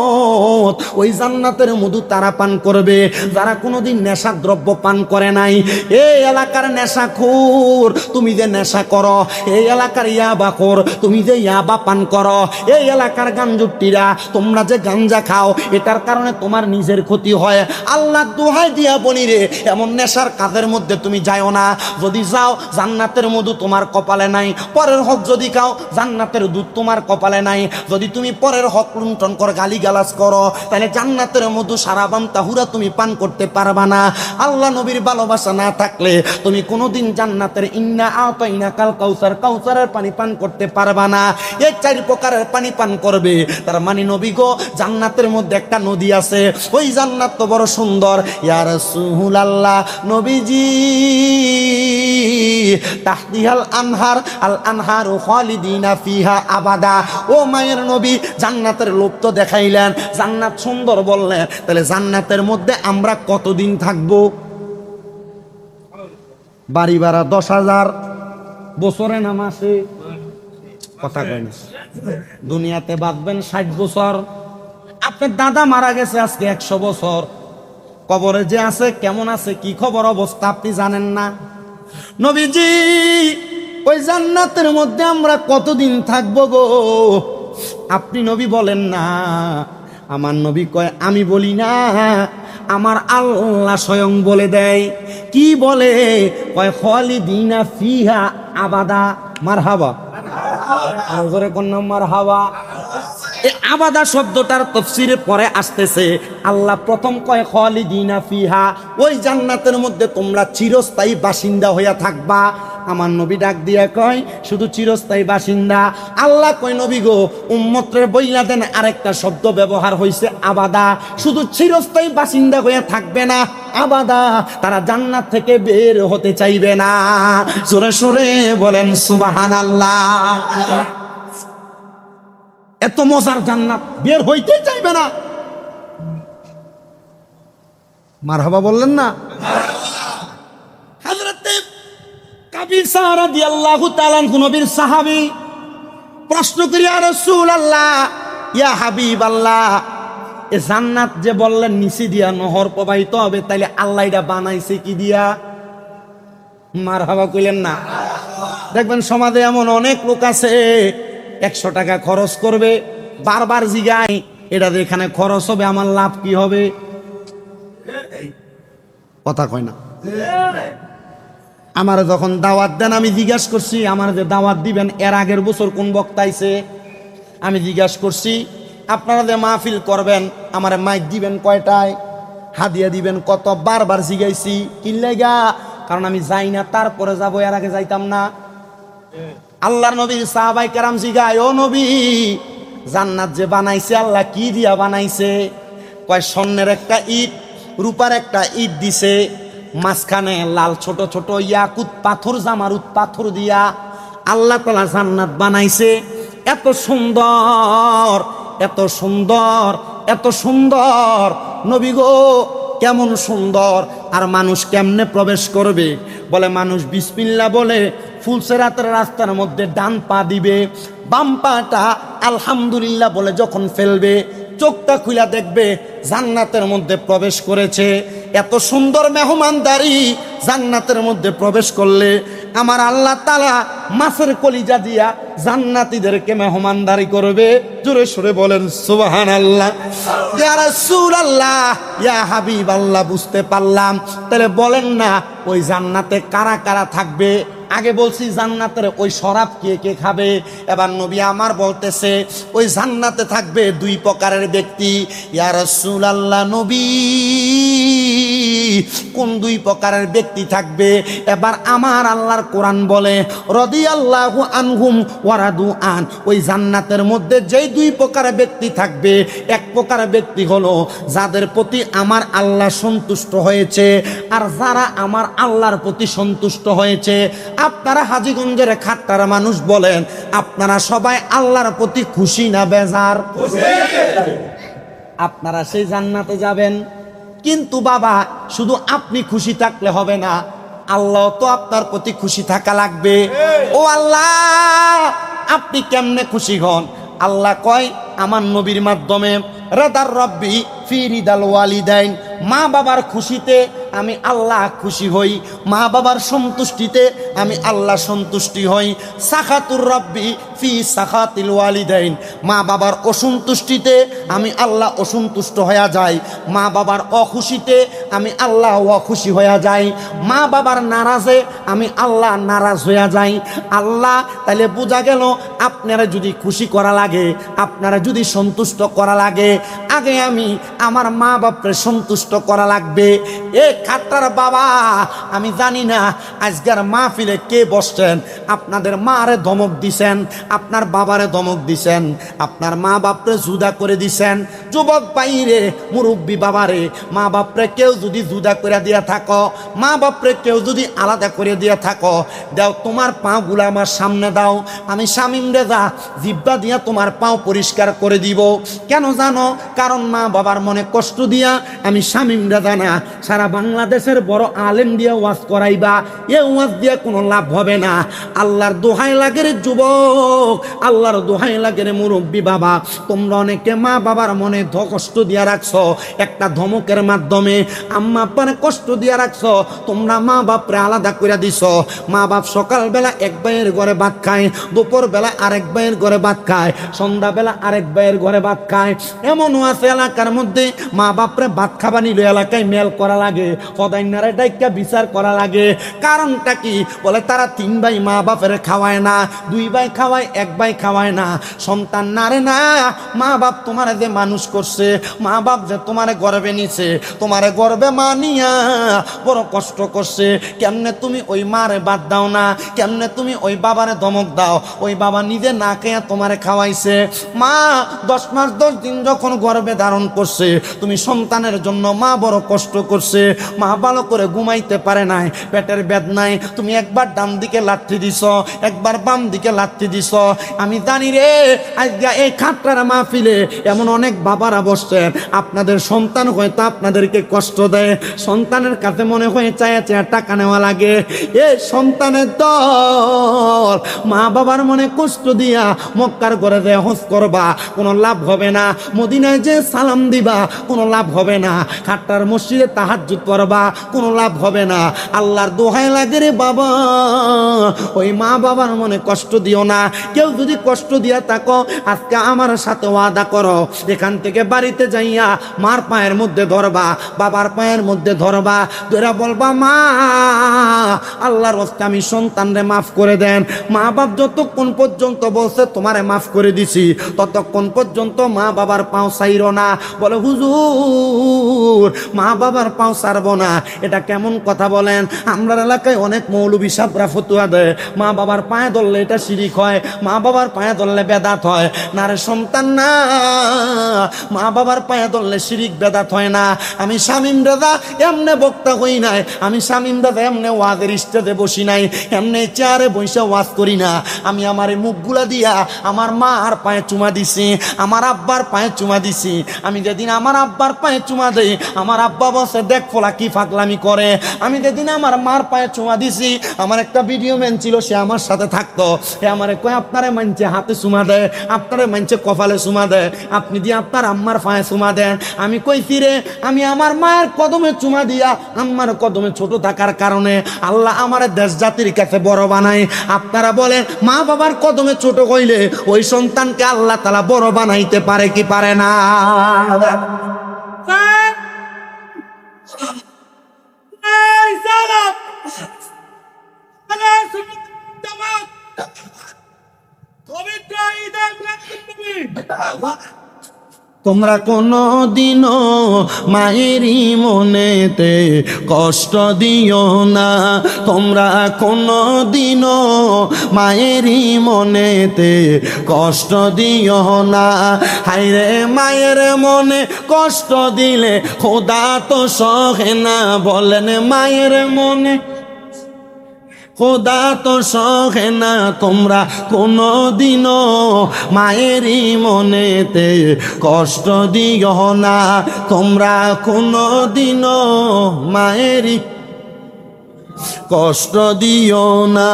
উম্মত, ওই জান্নাতের মধু তারা পান করবে যারা কোনোদিন নেশা দ্রব্য পান করে নাই। এই এলাকার নেশাখোর, তুমি যে নেশা করো, এই এলাকার ইয়াবাখোর, তুমি যে ইয়াবা পান করো, এই এলাকার গাঞ্জুটিরা, তোমরা যে গাঞ্জা খাও, এটার কারণে তোমার নিজের ক্ষতি হয়। আল্লাহ দোহাই দিয়া বলি রে, এমন নেশার কাজের মধ্যে তুমি যাও না। যদি যাও, জান্নাতের মধু তোমার কপালে নাই। পরের হক যদি খাও, জান্নাতের দুধ তোমার কপালে নাই। যদি তুমি পরের হক লুণ্ঠন কর, গালিগালাজ করো, তাহলে জান্নাতের মধু সারাবান তাহুরা তুমি পান করতে পারবা না। আল্লাহ নবীর ভালোবাসা না থাকলে তুমি কোনোদিন জান্নাতের ইন্না আতাইনা কাল কাউসার, কাউসারের পানি পান করতে পারবা না। এই 4 প্রকারের পানি পান করবে। তার মানে নবী গো, জান্নাতের মধ্যে একটা নদী আছে, ওই জান্নাত তো বড় সুন্দর। ইয়া রাসূলুল্লাহ, নবীজি তাহতিহাল আনহার, আল আনহারু খালিদিনা ফিহা আবাদা। ও মায়ের নবী, জান্নাতের লোক তো দেখাইলেন, জান্নাত সুন্দর বললেন, তাহলে জান্নাতের মধ্যে আমরা কতদিন থাকবো? বাড়ি ভাড়া 10,000, বছরে না মাসে? কথা কই না। দুনিয়াতে বাঁচবেন 60 বছর। আপনার দাদা মারা গেছে আজকে 100 বছর, কবরে যে আছে কেমন আছে, কি খবর অবস্থা আপনি জানেন না। নবীজি, ওই জান্নাতের মধ্যে আমরা কতদিন থাকবো গো? আপনি নবী বলেন না। আমার নবী কয়, আমি বলি না, আমার আল্লাহ স্বয়ং বলে দেয়। কি বলে? কয় খালিদিনা ফিহা আবাদা। মারহাবা, আর জোরে কোন মারহাবা। এই আবাদা শব্দটার তাফসীরে পরে আসতেছে, আল্লাহ প্রথম কয় খালিদিনা ফিহা, ওই জান্নাতের মধ্যে তোমরা চিরস্থায়ী বাসিন্দা হইয়া থাকবা। আমার নবী ডাক দিয়া কয়, শুধু চিরস্থায়ী বাসিন্দা? আল্লাহ কয়, নবী গো, উম্মতের বইলা দেন আরেকটা শব্দ ব্যবহার হইছে আবাদা। শুধু চিরস্থায়ী বাসিন্দা হইয়া থাকবে না, আবাদা, তারা জান্নাত থেকে বের হতে চাইবে না। জোরে সোরে বলেন সুবহানাল্লাহ। এত মজার জান্নাত, বের হইতে চাইবে না। মারহাবা বললেন না? হযরতে কাবিসা রাদিয়াল্লাহু তাআলা নবীর সাহাবী প্রশ্ন করি, ইয়া রাসূলুল্লাহ, ইয়া হাবিবাল্লাহ, এ জান্নাত যে বললেন নিচে দিয়া নহর প্রবাহিত হবে, তাইলে আল্লাহ এটা বানাইছে কি দিয়া? মারহাবা কইলেন না? দেখবেন সমাজে এমন অনেক লোক আছে, 100 টাকা খরচ করবে, বারবার জিগায় এটা যেখানে খরচ হবে আমার লাভ কি হবে? কথা কয় না। আমার যখন দাওয়াত দেন, আমি জিজ্ঞাসা করছি, আমার যে দাওয়াত দিবেন এর আগের বছর কোন বক্তা আইছে? আমি জিজ্ঞাসা করছি, আপনারা যে মাহফিল করবেন আমার মাইক দিবেন কয়টায়, হাদিয়া দিবেন কত? বারবার জিগাইছি। কিল্লাইগা? কারণ আমি যাই না, তারপরে যাবো, এর আগে যাইতাম না। আল্লাহর নবীর সাহাবায়ে কেরাম জিগায়, ও নবী, জান্নাত যে বানাইছে আল্লাহ কি দিয়া বানাইছে? কয় স্বর্ণের একটা ইট, রূপার একটা ইট দিছে, মাঝখানে লাল ছোট ছোট ইয়াকুত পাথর, জামারুত পাথর দিয়া আল্লাহ তাআলা জান্নাত বানাইছে। এত সুন্দর, এত সুন্দর, এত সুন্দর। নবী গো, কেমন সুন্দর! আর মানুষ কেমনে প্রবেশ করবে? বলে মানুষ বিসমিল্লাহ বলে ফুলসেরাতের রাস্তার মধ্যে ডান পা দিবে, বাম পাটা আলহামদুলিল্লাহ বলে যখন ফেলবে, চোখটা খুলে দেখবে জান্নাতের মধ্যে প্রবেশ করেছে। এত সুন্দর মেহমানদারি জান্নাতের মধ্যে প্রবেশ করলে আমার আল্লাহ তাআলা মাছের কলিজা দিয়া জান্নাতীদেরকে মেহমানদারি করবে। জোরে সোরে বলেন সুবহানাল্লাহ। ইয়া রাসূলুল্লাহ, ইয়া হাবিবাল্লাহ, বুঝতে পারলাম। তাহলে বলেন না, ওই জান্নাতে কারা কারা থাকবে? আগে বলছি জান্নাতের ওই শরাব কে কে খাবে। এবার নবী আমার বলতেছে, ওই জান্নাতে থাকবে 2 প্রকারের ব্যক্তি। ইয়া রাসূলুল্লাহ, নবী কোন 2 প্রকারের ব্যক্তি থাকবে? এবার আমার আল্লাহর কোরআন বলে, রাদিয়াল্লাহু আনহুম ওয়া রাদু আন। ওই জান্নাতের মধ্যে যেই 2 প্রকারের ব্যক্তি থাকবে, এক প্রকার ব্যক্তি হলো যাদের প্রতি আমার আল্লাহ সন্তুষ্ট হয়েছে, আর যারা আমার আল্লাহর প্রতি সন্তুষ্ট হয়েছে। আপনারা হাজীগঞ্জের খাট্টার মানুষ বলেন, আপনারা সবাই আল্লাহর প্রতি খুশি না বেজার? আপনারা সেই জান্নাতে যাবেন, কিন্তু বাবা শুধু আপনি খুশি থাকলে হবে না, আল্লাহ তো আপনার প্রতি খুশি থাকা লাগবে। ও আল্লাহ, আপনি কেমনে খুশি হন? আল্লাহ কয় আমার নবীর মাধ্যমে, রাদার রব্বি ফি রিদাল ওয়ালিদাইন, মা বাবার খুশিতে আমি আল্লাহ খুশি হই, মা বাবার সন্তুষ্টিতে আমি আল্লাহ সন্তুষ্টি হই। সাখাতুর রব্বি ফি সাখাতিল ওয়ালিদাইন, মা বাবার অসন্তুষ্টিতে আমি আল্লাহ অসন্তুষ্ট হয়ে যাই, মা বাবার অখুশিতে আমি আল্লাহ অখুশি হয়ে যাই, মা বাবার নারাজে আমি আল্লাহ নারাজ হয়ে যাই। আল্লাহ তাহলে বোঝা গেল আপনারা যদি খুশি করা লাগে, আপনারা যদি সন্তুষ্ট করা লাগে, আগে আমি আমার মা বাপকে সন্তুষ্ট করা লাগবে। এ খাট্টার বাবা, আমি জানি না আজকের মাহফিলে কে বসছেন, আপনাদের মারে ধমক দিছেন, আপনার বাবারে ধমক দিছেন, আপনার মা বাপরে জুদা করে দিছেন। যুবক বাইরে, মুরব্বী বাবারে, মা বাপরে কেউ যদি জুদা করে দিয়া থাকো, মা বাপরে কেউ যদি আলাদা করে দিয়া থাকো, দাও তোমার পাগুলা আমার সামনে দাও, আমি শামিম রেজা জিব্বা দিয়া তোমার পাও পরিষ্কার করে দিব। কেন জানো? কারণ মা বাবার মনে কষ্ট দিয়া আমি শামিম রেজা না, সারা বাংলাদেশের বড় আলেম দিয়া ওয়াজ করাইবা, এ ওয়াজ দিয়া কোনো লাভ হবে না। আল্লাহর দোহাই লাগে রে যুবক, আল্লাহর দোহাই লাগে রে মুরব্বী বাবা, তোমরা অনেকে মা বাবার মনে কষ্ট দিয়া রাখছো, একটা ধমকের মাধ্যমে আম্মা আব্বারে কষ্ট দিয়া রাখছো, তোমরা মা বাপরে আলাদা করে দিছো। মা বাপ সকালবেলা এক ভাইয়ের ঘরে ভাত খায়, দুপুর বেলা আরেক ভাইয়ের ঘরে ভাত খায়, সন্ধ্যাবেলা আরেক ভাইয়ের ঘরে ভাত খায়। এমনও আছে এলাকার মধ্যে মা বাপরে ভাত খাবা নিল এলাকায় মেল করা লাগে, পদাইনারে ডাইকা বিচার করা লাগে। কারণটা কি? বলে তারা 3 ভাই মা বাপের খাওয়ায় না, 2 ভাই খাওয়ায়, 1 ভাই খাওয়ায় না। সন্তান না রে না, মা বাপ তোমারে যে মানুষ করছে, মা বাপ যে তোমারে গর্বে নিছে, তোমারে গর্বে মানিয়া বড় কষ্ট করছে, কেমনে তুমি ওই মারে বাদ দাও না? কেমনে তুমি ওই বাবারে ধমক দাও? ওই বাবা নিজে না খেয়ে তোমারে খাওয়াইছে। মা 10 মাস 10 দিন যখন গর্ভে ধারণ করছে, তুমি সন্তানের জন্য মা বড় কষ্ট করছে, মা ভালো করে ঘুমাইতে পারে নাই, পেটের বেদনায় তুমি একবার ডান দিকে লাথি দিছ, একবার বাম দিকে লাথি দিছ। আমি জানি রে, আজকে এই খাট্টার মাহফিলে এমন অনেক বাবারা বসছেন, আপনাদের সন্তান হয়তো আপনাদেরকে কষ্ট দেয়, সন্তানের কাছে মনে হয় চায়া চায়া টাকা নেওয়া লাগে। এ সন্তানের দল মা বাবার মনে কষ্ট দিয়া মক্কার ঘরে যে হজ করবা কোনো লাভ হবে না, মদিনায় যে সালাম দিবা কোনো লাভ হবে না, খাট্টার মসজিদে তাহাজ্জুদ পড়বা কোনো লাভ হবে না। আল্লাহর দোহাই লাগে রে বাবা, ওই মা বাবার মনে কষ্ট দিও না। কেউ যদি কষ্ট দিয়া থাকো, আজকে আমার সাথে ওয়াদা করো, এখান থেকে বাড়িতে যাইয়া মার পায়ের মধ্যে ধরবা, বাবার পায়ের মধ্যে ধরবা, ধরে বলবা মা আল্লাহর রাস্তে আমি সন্তানরে মাফ করে দেন। মা বাপ যতক্ষণ পর্যন্ত বলছে তোমারে মাফ করে দিছি, ততক্ষণ পর্যন্ত মা বাবার পাও ছাইরো না। বলে হুজুর মা বাবার পাও ছাড়বো না, এটা কেমন কথা বলেন? আমরা এলাকায় অনেক মৌলবী সাহেবরা ফতুয়া দেয়, মা বাবার পায়ে ধরলে এটা শিরিক হয়, মা বাবার পায়ে ধরলে বেদাত হয়। না রে সন্তান না, মা বাবার পায়ে ধরলে শিরিক বেদাত হয় না। আমি শামিম রেজা এমনে বক্তা হই নাই, আমি শামিম রেজা এমনে ওয়াজের স্টেজে বসি নাই, এমনি চেয়ারে বসে ওয়াজ করি না। আমি আমার এই মুখগুলা দিয়া আমার মা আর পায়ে চুমা দিছি, আমার আব্বার পায়ে চুমা দিছি। আমি যেদিন আমার আব্বার পায়ে চুমা দেই, আমার আব্বা বসে দেখ ফোলা কি ফাগলামি করে। আমি যেদিন আমার মার পায়ে চুমা দিছি, আমার একটা ভিডিও ম্যান ছিল, সে আমার সাথে থাকতো, সে আমারে কয় আপনারে মানছে হাতে চুমা দেয়, আপনারে মানছে কপালে চুমা দেয়, আপনি দিয়ে আপনার আম্মার পায়ে চুমা দেন। আমি কইছি রে, আমি আমার মায়ের কদমে চুমা দিয়া আম্মার কদমে ছোট থাকার কারণে আল্লাহ আমার দেশ জাতির কাছে বড় বানায়। আপনারা বলেন মা বাবার কদমে ছোট কইলে ওই সন্তানকে আল্লাহ তাআলা বড় বানাইতে পারে কি পারে না? তোমরা কোনো দিনও মায়েরই মনেতে কষ্ট দিও না, তোমরা কোনো দিনও মায়েরই মনেতে কষ্ট দিও না। হায়রে মায়ের মনে কষ্ট দিলে খোদা তো সহে না, বলেন মায়ের মনে খোদা তো সহে না। তোমরা কোনো দিনও মায়েরই মনেতে কষ্ট দিও না, তোমরা কোনো দিনও মায়েরই কষ্ট দিও না।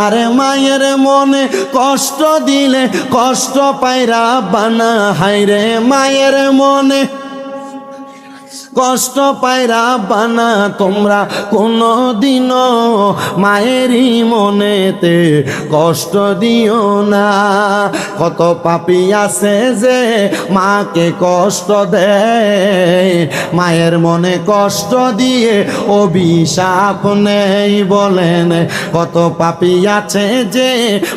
আরে মায়ের মনে কষ্ট দিলে কষ্ট পায়রা বানা, হায়রে মায়ের মনে কষ্ট পায়রা বানা তোমরা কোনো দিনও মায়েরই মনেতে কষ্ট দিও না। কত পাপী আছে যে মাকে কষ্ট দেয়, মায়ের মনে কষ্ট দিয়ে অভিশাপ নেই বলেন। কত পাপী আছে যে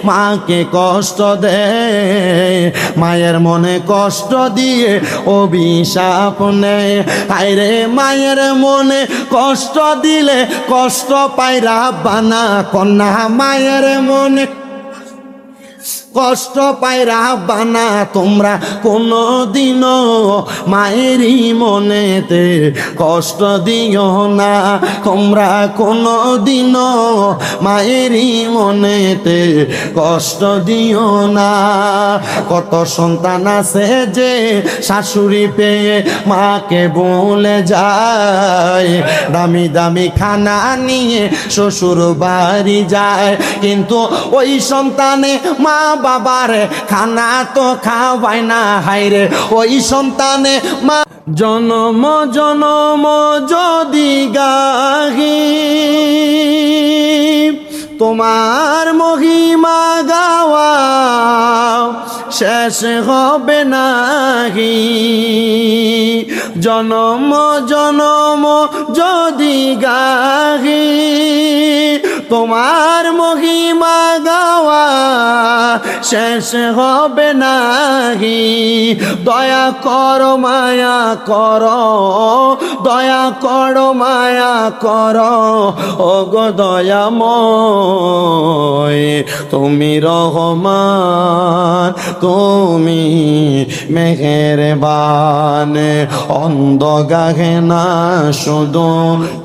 মাকে কষ্ট দেয়, মায়ের মনে কষ্ট দিয়ে অভিশাপ নেয়। আরে মায়ের মনে কষ্ট দিলে কষ্ট পায়রা বানা, কন্যা মায়ের মনে কষ্ট পায়রা বানা তোমরা কোনো দিনও মায়েরই মনেতে কষ্ট দিও না। তোমরা কোনো দিনও মায়েরই মনেতে কষ্ট দিও না। কত সন্তান আছে যে শাশুড়ি পেয়ে মাকে বলে যায়, দামি দামি খানা নিয়ে শ্বশুর বাড়ি যায়, কিন্তু ওই সন্তানে মা বাবার খানা তো খাওয়ায় না। হায়রে ওই সন্তানে মা জনম জনম যদি গাহি তোমার মহিমা গাওয়া শেষ হবে নাহি। জনম জনম যদি গাহি তোমার মহিমা গাওয়া শেষ হবে নাহি। দয়া করো মায়া করো, দয়া করো মায়া করো, ও গো দয়াময় তুমি রহমান, তুমি মেহেরবান। অন্ধ গাহে না শুধু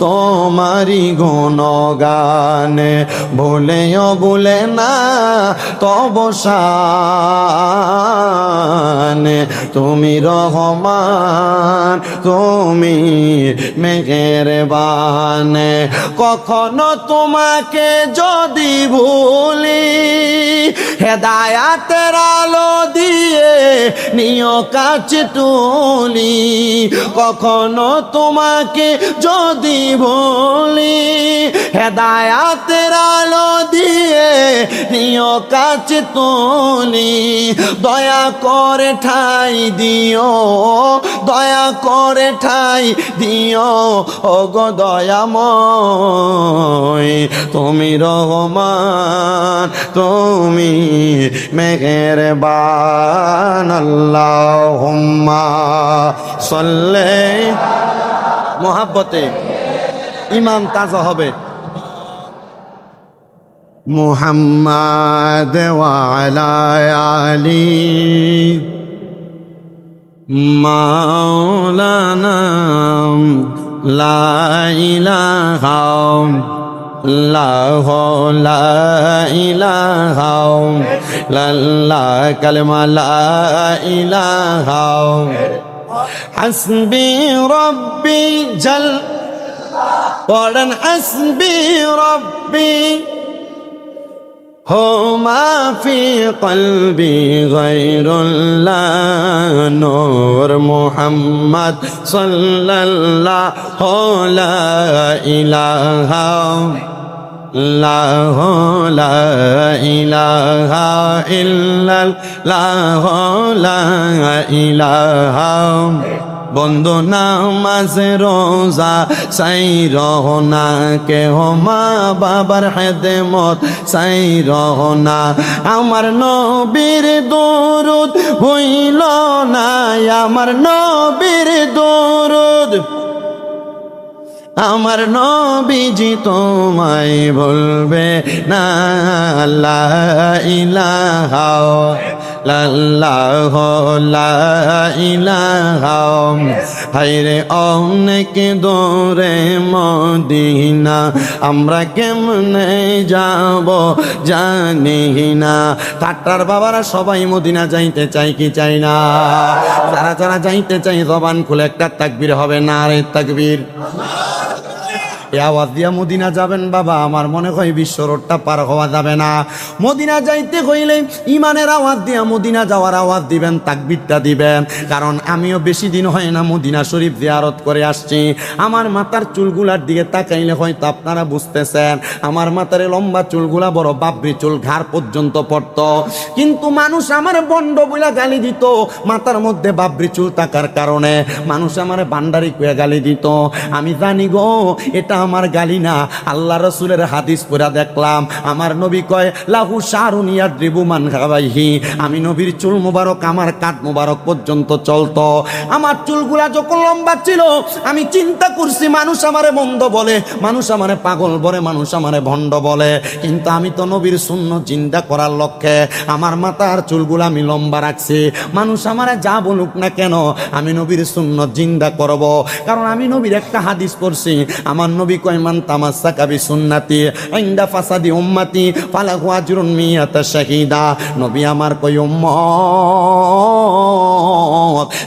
তোমারি গুণগান, ভুলেও ভুলে না তব শান। তুমি রহমান, তুমি মেহেরবান। কখনো তোমাকে যদি ভুলি হেদায়াতের আলো দিয়ে নিও কাছে তুলি। কখনো তোমাকে যদি ভুলি হেদায়াতের আলো দিয়ে নিও কাছে তুলি। দয়া করে ঠাই দিও, দয়া করে ঠাই দিও, ও গো দয়াময় তুমি রহমান, তুমি মেহেরবান। আল্লাহুম্মা সাল্লি মোহাব্বতে ইমান তাজা হবে। মুহাম্মাদ ওয়া আলা আলি মাওলানা লা ইলাহা ইল্লাল্লাহ, লা ইলাহা ইল্লাল্লাহ, কালেমা লা ইলাহা। হাসবি রব্বি জাল, পড়েন হাসবি রব্বি हो माफी कल्बी गैरुल्लाह नूर मुहम्मद सल्लल्लाहु ला इलाहा इल्लल्लाह ला इलाहा इल्लल्लाह ला इलाहा। বন্ধু নামাজ রোজা সাই রহনা, কেহ মা বাবার খেদমত সাই রহনা। আমার নবীর দরুদ হইল না, আমার নবীর দরুদ, আমার নবীজি তোমায় বলবে না। লা ইলাহা ইল্লাল্লাহ, লা ইলাহা। হায়রে অনেক দূরে মদিনা, আমরা কেমনে যাব জানি না। কাটার বাবারা সবাই মদিনা যাইতে চাই কি চাই না? যারা যারা যাইতে চাই জবান খুলে একটা তাকবীর হবে, নারে তাকবীর। এ আওয়াজ দিয়া মদিনা যাবেন বাবা, আমার মনে হয় বিশ্ব রোডটা পার হওয়া যাবে না। মদিনা যাইতে হইলে ইমানের আওয়াজ দিয়া মদিনা যাওয়ার আওয়াজ দিবেন, তাকবীরটা দিবেন। কারণ আমিও বেশি দিন হয় না মদিনা শরীফ জিয়ারত করে আসছি। আমার মাথার চুলগুলার দিকে তাকাইলে হয়তো আপনারা বুঝতেছেন, আমার মাথার লম্বা চুলগুলা বড় বাবরি চুল, ঘাড় পর্যন্ত পড়তো। কিন্তু মানুষ আমার বন্ড বইলা গালি দিত, মাথার মধ্যে বাবরি চুল থাকার কারণে মানুষ আমার ভান্ডারি কয়ে গালি দিত। আমি জানি গো এটা আমার গালি না, আল্লাহ রসুলের হাদিস পড়া দেখলাম। আমার নবী কয় লাহু শারুন ইয়াদ্রিবু মান খাবাইহি, আমি নবীর চুল মুবারক আমার কাঁধ মুবারক পর্যন্ত চলতো। আমার চুলগুলা যখন লম্বা ছিল আমি চিন্তা করছি মানুষ আমারে মন্দ বলে, মানুষ আমারে পাগল বলে, মানুষ আমারে ভণ্ড বলে, কিন্তু আমি তো নবীর সুন্নাত জিন্দা করার লক্ষ্যে আমার মাথার চুলগুলা আমি লম্বা রাখছি। মানুষ আমারে যা বলুক না কেন আমি নবীর সুন্নাত জিন্দা করব। কারণ আমি নবীর একটা হাদিস পড়ছি, আমার নবী কয় মান তামাসসাকা বিসুন্নতি ইনদা ফাসাদি উম্মতি ফালাহু আজরুন মিয়াতা শাহিদা। নবী আমার কয় উম্মত,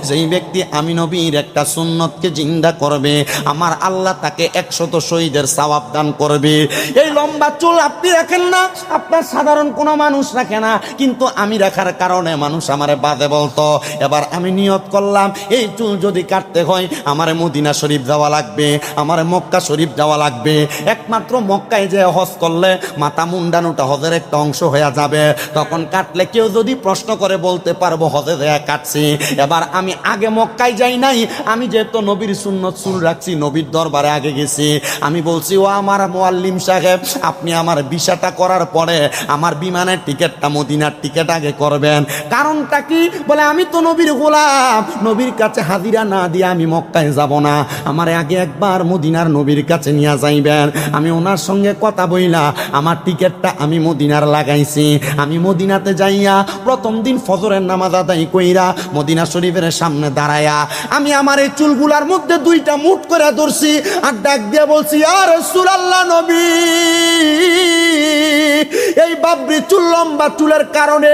যেই ব্যক্তি আমি নবীর একটা সুন্নতকে জিন্দা করবে আমার আল্লাহ তাকে 100 শহীদের সওয়াব দান করবে। এই লম্বা চুল আপনি রাখেন না, আপনার সাধারণ কোনো মানুষ রাখে না, কিন্তু আমি রাখার কারণে মানুষ আমারে বাদে বলতো। এবার আমি নিয়ত করলাম এই চুল যদি কাটতে হয় আমারে মদিনা শরীফ যাওয়া লাগবে, আমারে মক্কা শরীফ যাওয়া লাগবে। একমাত্র মক্কায় যে হজ করলে মাথা মুন্ডানোটা হজের একটা অংশ হয়ে যাবে, তখন কাটলে কেউ যদি প্রশ্ন করে বলতে পারবো হজে দেয়া কাটছি। এবার আমি আগে মক্কায় যাই নাই, আমি যেহেতু নবীর সুন্নত চুল রাখছি, নবীর দরবারে আগে গেছি। আমি বলছি ও আমার মুআল্লিম সাহেব, আপনি আমার ভিসাটা করার পরে আমার বিমানের টিকিটটা মদিনার টিকিট আগে করবেন। কারণটা কি? বলে আমি তো নবীর গোলাম, নবীর কাছে হাজিরা না দিয়ে আমি মক্কায় যাব না, আমার আগে একবার মদিনার নবীর কাছে নিয়ে যাইবেন। আমি ওনার সঙ্গে কথা বইলা আমার টিকিটটা আমি মদিনার লাগাইছি। আমি মদিনাতে যাইয়া প্রথম দিন ফজরের নামাজ আদায় কইরা মদিনা শরীফের সামনে দাঁড়ায়া আমি আমার এই চুলগুলার মধ্যে দুইটা মুঠ করে ধরছি আর ডাক দিয়ে বলছি ইয়া রাসূলুল্লাহ, নবী এই বাবরি চুল লম্বা চুলের কারণে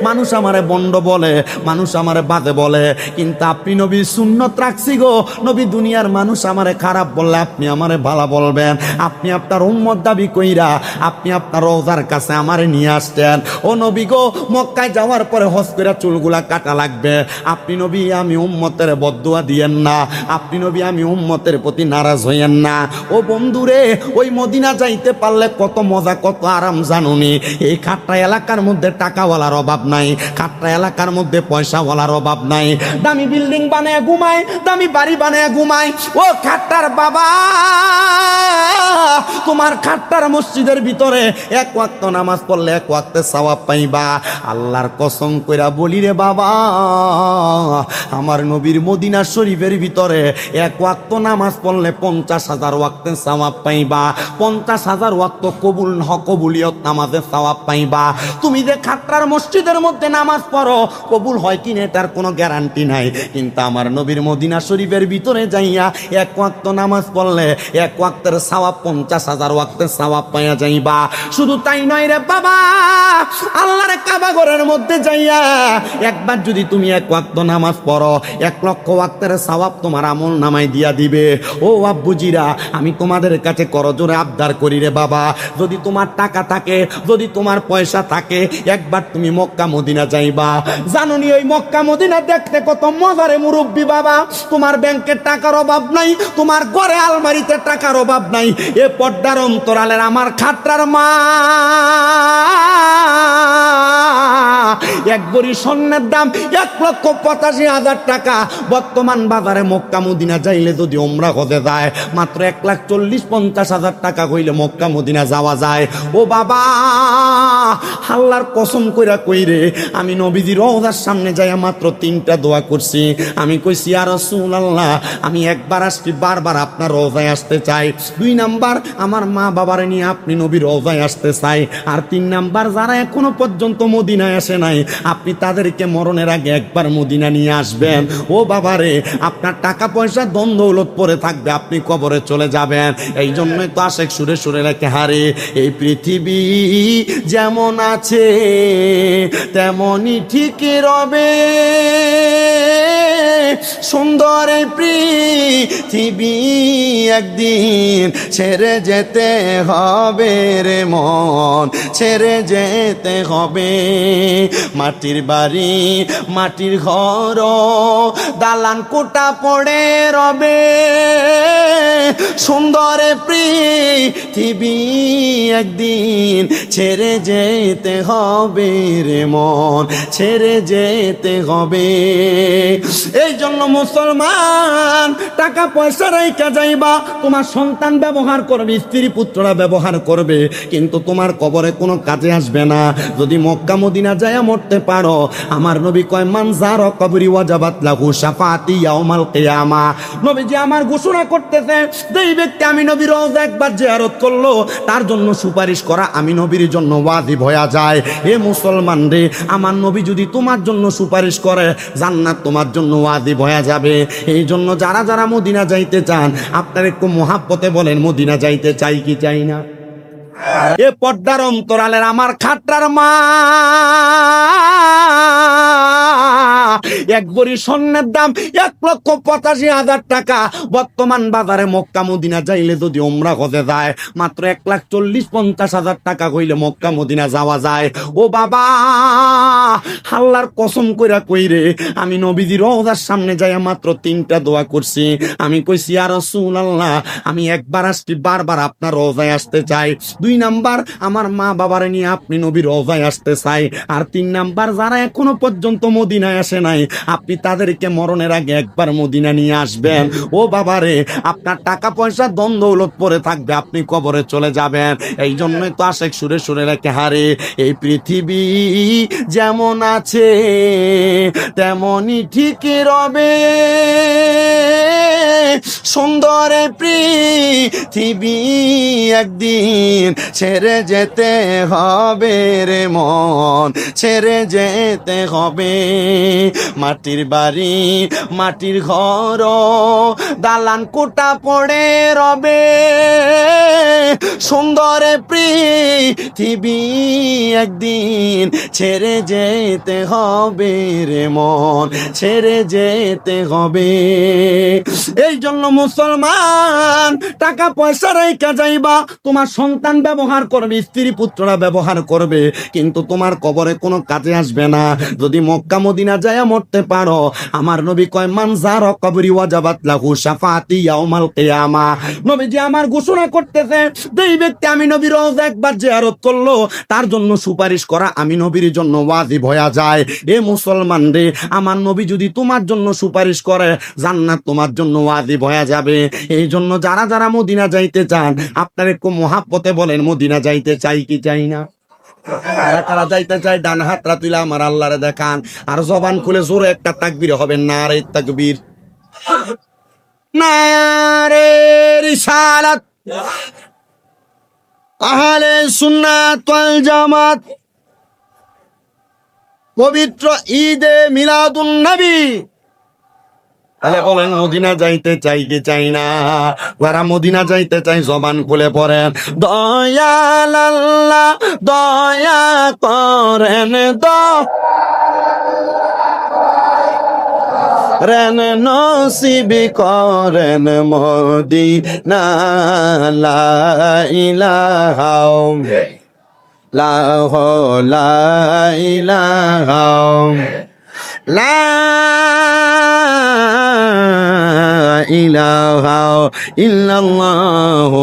মানুষ আমারে বন্ড বলে, মানুষ আমারে বাদে বলে, কিন্তু আপনি নবী সুন্নত রাখছি গো নবী, দুনিয়ার মানুষ আমারে খারাপ বললে আপনি আমারে ভালো বলবেন। আপনি আপনার উম্মত দাবি কইরা আপনি আপনার রওজার কাছে আমারে নিয়ে আসতেন। ও নবী গো, মক্কায় যাওয়ার পরে হজ করে চুলগুলা কাটা লাগবে। আপনি নবী আমি উম্মতের বদদুয়া দিয়েন না, আপনি নবী আমি উম্মতের প্রতি নারাজ হইয়েন না। ও বন্ধুরে, ওই মদিনা যাইতে পারলে কত মজা কত আরাম জানুনি। এই খাট্টা এলাকার মধ্যে টাকাওয়ালার অভাব নাই, খাট্টা এলাকার মধ্যে পয়সাওয়ালার অভাব নাই। দামি বিল্ডিং বানায় ঘুমায়, দামি বাড়ি বানায় ঘুমায়। ও খাট্টার বাবা, তোমার খাট্টার মসজিদের ভিতরে এক ওয়াক্ত নামাজ পড়লে এক ওয়াক্তে সওয়াব পাইবা। আল্লাহর কসম কইরা বলি রে বাবা, আমার নবীর মদিনা শরীফের ভিতরে এক ওয়াক্ত নামাজ পড়লে 50,000 ওয়াক্তে সওয়াব পাইবা, 50,000 ওয়াক্ত কবুলিয়ত নামাজের সওয়াব পাইবা। তুমি যে খাট্টার মসজিদের মধ্যে নামাজ পড়ো, কবুল হয় কিনা এটার কোনো গ্যারান্টি নাই, কিন্তু আমার নবীর মদিনা শরীফের ভিতরে যাইয়া এক ওয়াক্ত নামাজ পড়লে এক ওয়াক্তের সওয়াব 50,000 ওয়াক্তের সওয়াব পাইয়া যাইবা। শুধু তাই নয় রে বাবা, আল্লাহর কাবা ঘরের মধ্যে যাইয়া একবার যদি তুমি এক ওয়াক্ত নামাজ পড়ো 1,00,000 ওয়াক্তের সওয়াব তোমার আমল নামায় দিয়া দিবে। ও আব্বুজিরা, আমি তোমাদের কাছে করজোরে আবদার করি রে বাবা, যদি তোমার টাকা থাকে, যদি তোমার পয়সা থাকে, একবার তুমি মক্কা মদিনা যাইবা। জানুনি ওই মক্কা মদিনা দেখতে কত মজারে মুরব্বী বাবা। তোমার ব্যাংকের টাকার অভাব নাই, তোমার ঘরে আলমারিতে টাকার অভাব নাই। এ পর্দার অন্তরালের আমার খাট্টার মা এক ভরি স্বর্ণের দাম 1,85,000 টাকা। বর্তমান বাজারে মক্কা মদিনা যাইলে যদি ওমরা হতে যায় মাত্র 1,40,50,000 টাকা হইলে মক্কা মদিনা যাওয়া যায়। ও বাবা, আল্লাহর কসম কইরা কইরে আমি নবীজির রওজার সামনে যাইয়া মাত্র 3টা দোয়া করছি। আমি কইছি ইয়া রাসূলুল্লাহ, আমি একবার আসছি, বারবার আপনার রওজায় আসতে চাই। 2 নাম্বার, আমার মা বাবারে নিয়ে আপনি নবীর রওজায় আসতে চাই। আর 3 নাম্বার, যারা এখনো পর্যন্ত মদিনায় আসে নাই আপনি তাদেরকে মরণের আগে একবার মদিনা নিয়ে আসবেন। ও বাবারে, আপনার টাকা পয়সা ধন দৌলত পরে থাকবে, আপনি কবরে চলে যাবেন। এই জন্যই তো আশেক সুরে সুরে লেখে, হারে এই পৃথিবী যেমন আছে তেমনই ঠিকই রবে, সুন্দর এই পৃথিবী একদিন ছেড়ে যেতে হবে রে মন, ছেড়ে যেতে হবে। মাটির বাড়ি মাটির ঘর দালান কোটা পড়ে রবে, সুন্দর পৃথিবী একদিন ছেড়ে যেতে হবে রে মন, ছেড়ে যেতে হবে। এই জন্য মুসলমান, টাকা পয়সা রেখে যাইবা, তোমার সন্তান ব্যবহার করবে, স্ত্রী পুত্ররা ব্যবহার করবে, কিন্তু তোমার কবরে কোনো কাজে আসবে না। যদি মক্কা মদিনা যায় মরতে পারো, আমার নবী কয় মান যারা কবরি ওয়াজাবাত লাহু শাফাআতি ইয়াউমাল কিয়ামা। নবীজি আমার ঘোষণা করতেছে, যেই ব্যক্তি আমি নবীর রওজা একবার জিয়ারত করলো, তার জন্য সুপারিশ করা আমি নবীর জন্য ওয়াজিব হয়ে যায়। হে মুসলমান রে, আমার নবী যদি তোমার জন্য সুপারিশ করে, জান্নাত তোমার জন্য ওয়াজিব হয়ে যাবে। এই জন্য যারা যারা মদিনা যাইতে চান, আপনার একটু মহাব্বতে বলেন মদিনা যাইতে চাই কি চাই না? এ পর্দার অন্তরালের আমার খাট্টার মা, এক ভরি স্বর্ণের দাম 1,85,000 টাকা। বর্তমান বাজারে মক্কা মদিনা যাইলে যদি ওমরা হতে যায়, মাত্র 1,40,50,000 টাকা হইলে মক্কা মদিনা যাওয়া যায়। ও বাবা, আল্লাহর কসম কইরা কইরে আমি নবীজির রওজার সামনে যাইয়া মাত্র 3টা দোয়া করছি। আমি কইছি, ইয়া রাসূলুল্লাহ, আমি একবার আসছি, বারবার আপনার রওজায় আসতে চাই। 2 নাম্বার, আমার মা বাবারে নিয়ে আপনি নবীর রওজায় আসতে চাই। আর 3 নাম্বার, যারা এখনো পর্যন্ত মদিনায় আসে নাই, আপনি তাদেরকে মরণের আগে একবার মদিনা নিয়ে আসবেন। ও বাবারে, আপনার টাকা পয়সা ধন দৌলত পরে থাকবে, আপনি কবরে চলে যাবেন। এই জন্যই তো আশেক সুরে সুরে লেখে, হারে এই পৃথিবী যেমন আছে তেমনই ঠিকই রবে, সুন্দর পৃথিবী একদিন ছেড়ে যেতে হবে রে মন, ছেড়ে যেতে হবে। মাটির বাড়ি মাটির ঘর দালান কোটা পড়ে রবে, সুন্দর পৃথিবী একদিন ছেড়ে যেতে হবে রে মন, ছেড়ে যেতে হবে। এই জন্য মুসলমান, টাকা পয়সা রেখে যাইবা, তোমার সন্তান ব্যবহার করবে, স্ত্রী পুত্ররা ব্যবহার করবে, কিন্তু তোমার কবরে কোনো কাজে আসবে না। যদি মক্কা মদিনা যায় মরতে পারো, আমার নবী কয় মান যারা কবরি ওয়াজাবাত লাহু শাফাআতি ইয়াউমাল কিয়ামা। নবীজি আমার ঘোষণা করতেছে, যেই ব্যক্তি আমি নবীর রওজা একবার জিয়ারত করলো, তার জন্য সুপারিশ করা আমি নবীর জন্য ওয়াজিব হয়ে যায়। এ মুসলমান রে, আমার নবী যদি তোমার জন্য সুপারিশ করে, জান্নাত তোমার জন্য ওয়াজিব হয়ে যাবে। এই জন্য যারা যারা মদিনা যাইতে চান, আপনার একটু মহাব্বতে বলেন মদিনা যাইতে চাই কি চাই না? কারা কারা যাইতে চাই ডান হাতরা তুলে আমার আল্লাহরে দেখান, আর জবান খুলে জোরে একটা তাকবীর হবেন, নারে তাকবীর, নারে রিসালাত, আহলে সুন্নাত ওয়াল জামাত, পবিত্র ঈদে মিলাদুন নবী। তাহলে বলেন মদিনা যাইতে চাই কি চাই না? যারা মদিনা যাইতে চাই জবান খুলে পড়েন, দয়াল আল্লাহ দয়া করেন, রেন নসিব করেন মদিনা, লা ইলাহা লা ইলাহা লা ইলাহা ইল্লাল্লাহু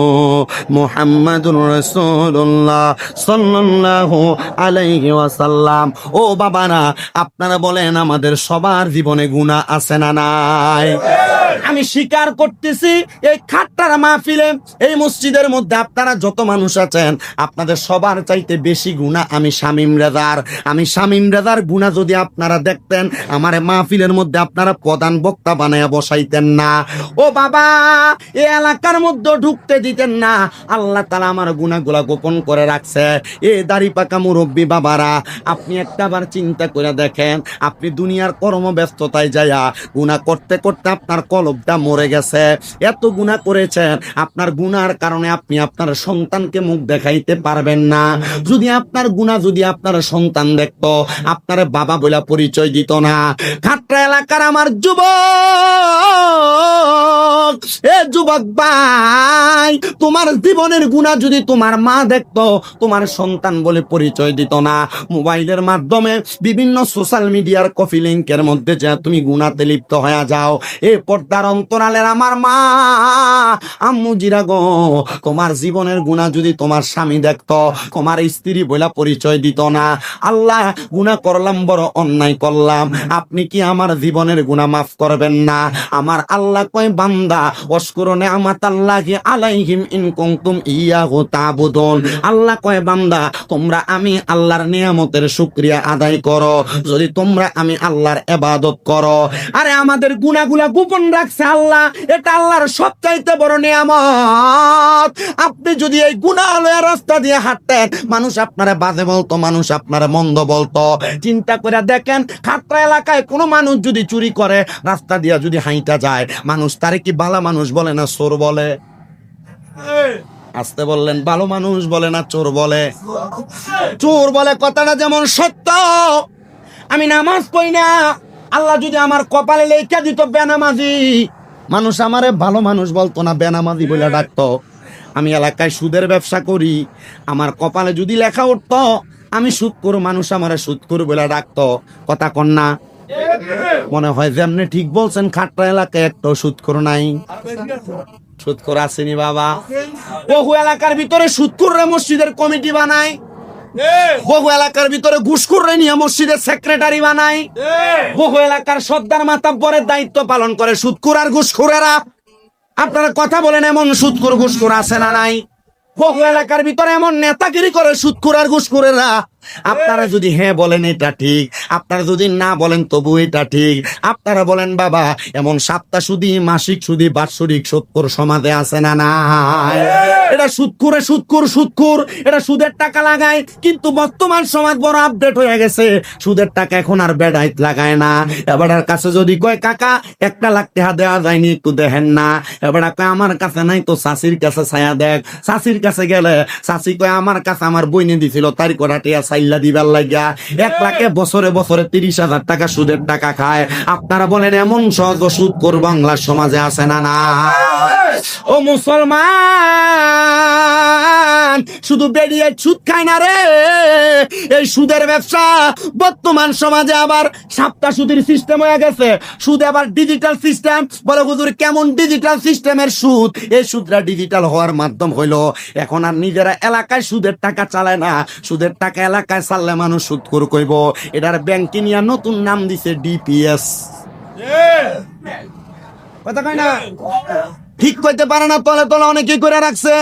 মুহাম্মাদুর রাসূলুল্লাহ সাল্লাল্লাহু আলাইহি ওয়াসাল্লাম। ও বাবারা, আপনারা বলেন আমাদের সবার জীবনে গুনাহ আছে না নাই? আমি স্বীকার করতেছি এই খাট্টার মাহফিলে এই মসজিদের মধ্যে আপনারা যত মানুষ আছেন আপনাদের সবার চাইতে বেশি গুনাহ আমি শামীম রেজার গুনাহ যদি আপনারা দেখতেন আমার মাহফিলের মধ্যে আপনারা প্রধান বক্তা বানায়া বসাইতেন না। ও বাবা, এই এলাকার মধ্যে ঢুকতে দিতেন না। আল্লাহ তাআলা আমার গুনাহগুলা গোপন করে রাখছে। এ দাড়ি পাকা মুরব্বী বাবারা, আপনি একটাবার চিন্তা করে দেখেন, আপনি দুনিয়ার কর্মব্যস্ততায় যায়া গুনাহ করতে করতে আপনার কলবটা মরে গেছে। এত গুনাহ করেছেন, আপনার গুনার কারণে আপনি আপনার সন্তানকে মুখ দেখাইতে পারবেন না। যদি আপনার গুনাহ যদি আপনার সন্তান দেখতো, আপনার বাবা বলে পরিচয় দিত না। খাট্টা এলাকার আমার যুবক, এ যুবক ভাই, তোমার জীবনের গুনাহ যদি তোমার মা দেখতো, তোমার সন্তান বলে পরিচয় দিত না। মোবাইলের মাধ্যমে বিভিন্ন সোশ্যাল মিডিয়ার কফি লিংকের মধ্যে যা তুমি গুনাহতে লিপ্ত হয়ে যাও। এ পর্দার অন্তরালের আমার মা আম্মু জিরা গো, তোমার জীবনের গুনাহ যদি তোমার স্বামী দেখতো, তোমার স্ত্রী বলে পরিচয় দিত না। আল্লাহ, গুনাহ করলাম, বড় অন্যায় করলাম, আপনি কি আমার জীবনের গুনাহ মাফ করবেন না? আমার আল্লাহ কয়, বান্দা ওয়াশকুরু নি'মাতাল্লাহি আলাইহিম ইন কুনতুম ইয়াহু তা'বুদুন। আল্লাহ কয়, বান্দা তোমরা আমি আল্লাহর নিয়ামতের শুকরিয়া আদায় করো যদি তোমরা আমি আল্লাহর ইবাদত করো। আরে আমাদের গুনাহগুলা গোপন রাখছে আল্লাহ, এটা আল্লাহর সবচাইতে বড় নিয়ামত। আপনি যদি এই গুনাহ লয়ে রাস্তা দিয়ে হাঁটতেন, মানুষ আপনারে বাজে বলতো, মানুষ আপনারে মন্দ বলতো। চিন্তা করে দেখেন, খাট্টা এলাকায় কোনো মানুষ যদি চুরি করে রাস্তা দিয়া যদি হাইটা যায়, মানুষ তারে কি ভালো মানুষ বলে না চোর বলে? আসতে বললেন, ভালো মানুষ বলে না চোর বলে? চোর বলে কথাটা যেমন সত্য। আমি নামাজ পড়ি না, আল্লাহ যদি আমার কপালে লেখা দিত বেনামাজি, মানুষ আমারে ভালো মানুষ বলতো না, বেনামাজি বলে ডাকতো। আমি এলাকায় সুদের ব্যবসা করি, আমার কপালে যদি লেখা উঠতো আমি সুদ করু, মানুষ আমারে সুদ করু বলে ডাকতো। কথা কন না? মনে হয় যেমনি ঠিক বলছেন, খাট্টা এলাকায় একটা সুদখোর নাই। সুদখোর আসেনি বাবা? বহু এলাকার ভিতরে সুদখোররা মসজিদের কমিটি বানায়, বহু এলাকার ভিতরে ঘুষখোররা নিয়ে মসজিদের সেক্রেটারি বানায়, বহু এলাকার সর্দার মাতাব্বরের দায়িত্ব পালন করে সুদখোর আর ঘুষখোরেরা। আপনারা কথা বলেন, এমন সুদখোর ঘুষখোর আছে না নাই? বহু এলাকার ভিতরে এমন নেতাগিরি করে সুদখোর আর ঘুষখোরেরা। আপনারা যদি হ্যাঁ বলেন এটা ঠিক, আপনারা যদি না বলেন তবু এটা ঠিক। আপনারা বলেন বাবা, এমন সাপ্তাহ সুদি, মাসিক সুদি, বাৎসরিক সুদখোর সমাজে আছে না নাই? এটা সুদখোরে সুদখোর, এটা সুদের টাকা লাগায়। কিন্তু বর্তমান সমাজ বড় আপডেট হয়ে গেছে, সুদের টাকা এখন আর বেড়াইত লাগায় না। এবারের কাছে যদি কয় কাকা 1 লাখ টাকা দেওয়া যায়নি, একটু দেখেন না, এবার কয় আমার কাছে নাই তো চাষির কাছে ছায়া দেখ। চাষির কাছে গেলে চাষি কয় আমার কাছে আমার বইনে দিছিল তার করা টিয়া চাইলা দিবার লাগিয়া 1 লাখে বছরে 30,000 টাকা সুদের টাকা খায়। আপনারা বলেন এমন সহজ সুদখোর বাংলার সমাজে আছে না না? ও মুসলমান, শুধু বেরিয়ে সুদ খায় না রে, এই সুদের ব্যবসা বর্তমান সমাজে আবার সাপ্তাহ সুদের সিস্টেম হয়ে গেছে। সুদ আবার ডিজিটাল সিস্টেম। বলে হুজুর কেমন ডিজিটাল সিস্টেমের সুদ? এই সুদরা ডিজিটাল হওয়ার মাধ্যম হইলো এখন আর নিজেরা এলাকায় সুদের টাকা চালায় না, সুদের টাকা এলাকায় চাললে মানুষ সুদখোর কইব। এটার ব্যাংকে নিয়ে নতুন নাম দিছে ডিপিএস। কথা কয় না? ঠিক কইতে পারে না, তলে তলে অনেকেই করে রাখছে।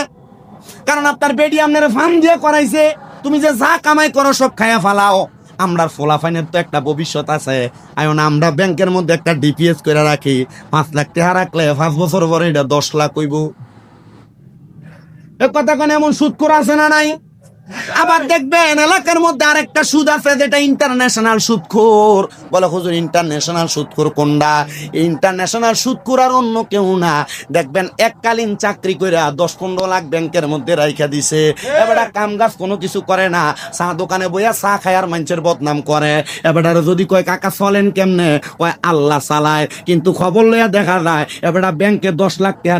কারণ আপনার বেডি আপনার ফার্ম দিয়ে করাইছে, তুমি যে যা কামাই করো সব খায়া ফালাও। আমরা ফলাফাইনের তো একটা ভবিষ্যৎ আছে। আয়ন আমরা ব্যাংকের মধ্যে একটা ডিপিএস করে রাখি, 5 লাখ টাকা রাখলে 5 বছর পরে এটা 10 লাখ হইব। এ কথা কেন? এমন সুদখোর আছে না নাই? আবার দেখবেন এলাকার মধ্যে আরেকটা সুদ আছে, যেটা ইন্টারন্যাশনাল সুদখোর। বলে হুজুর ইন্টারন্যাশনাল সুদখোর কোনটা? ইন্টারন্যাশনাল সুদখোর আর অন্য কেউ না, দেখবেন এককালীন চাকরি করে 10-15 লাখ ব্যাংকের মধ্যে রাইখা দিছে। এবার কাম গাছ কোনো কিছু করে না, চা দোকানে বইয়া চা খায় আর মানুষের বদনাম করে। এবার যদি কয় কাকা চলেন কেমনে, কয় আল্লাহ চালায়। কিন্তু খবর লইয়া দেখা যায় এবার ব্যাংকে 10 লাখ টাকা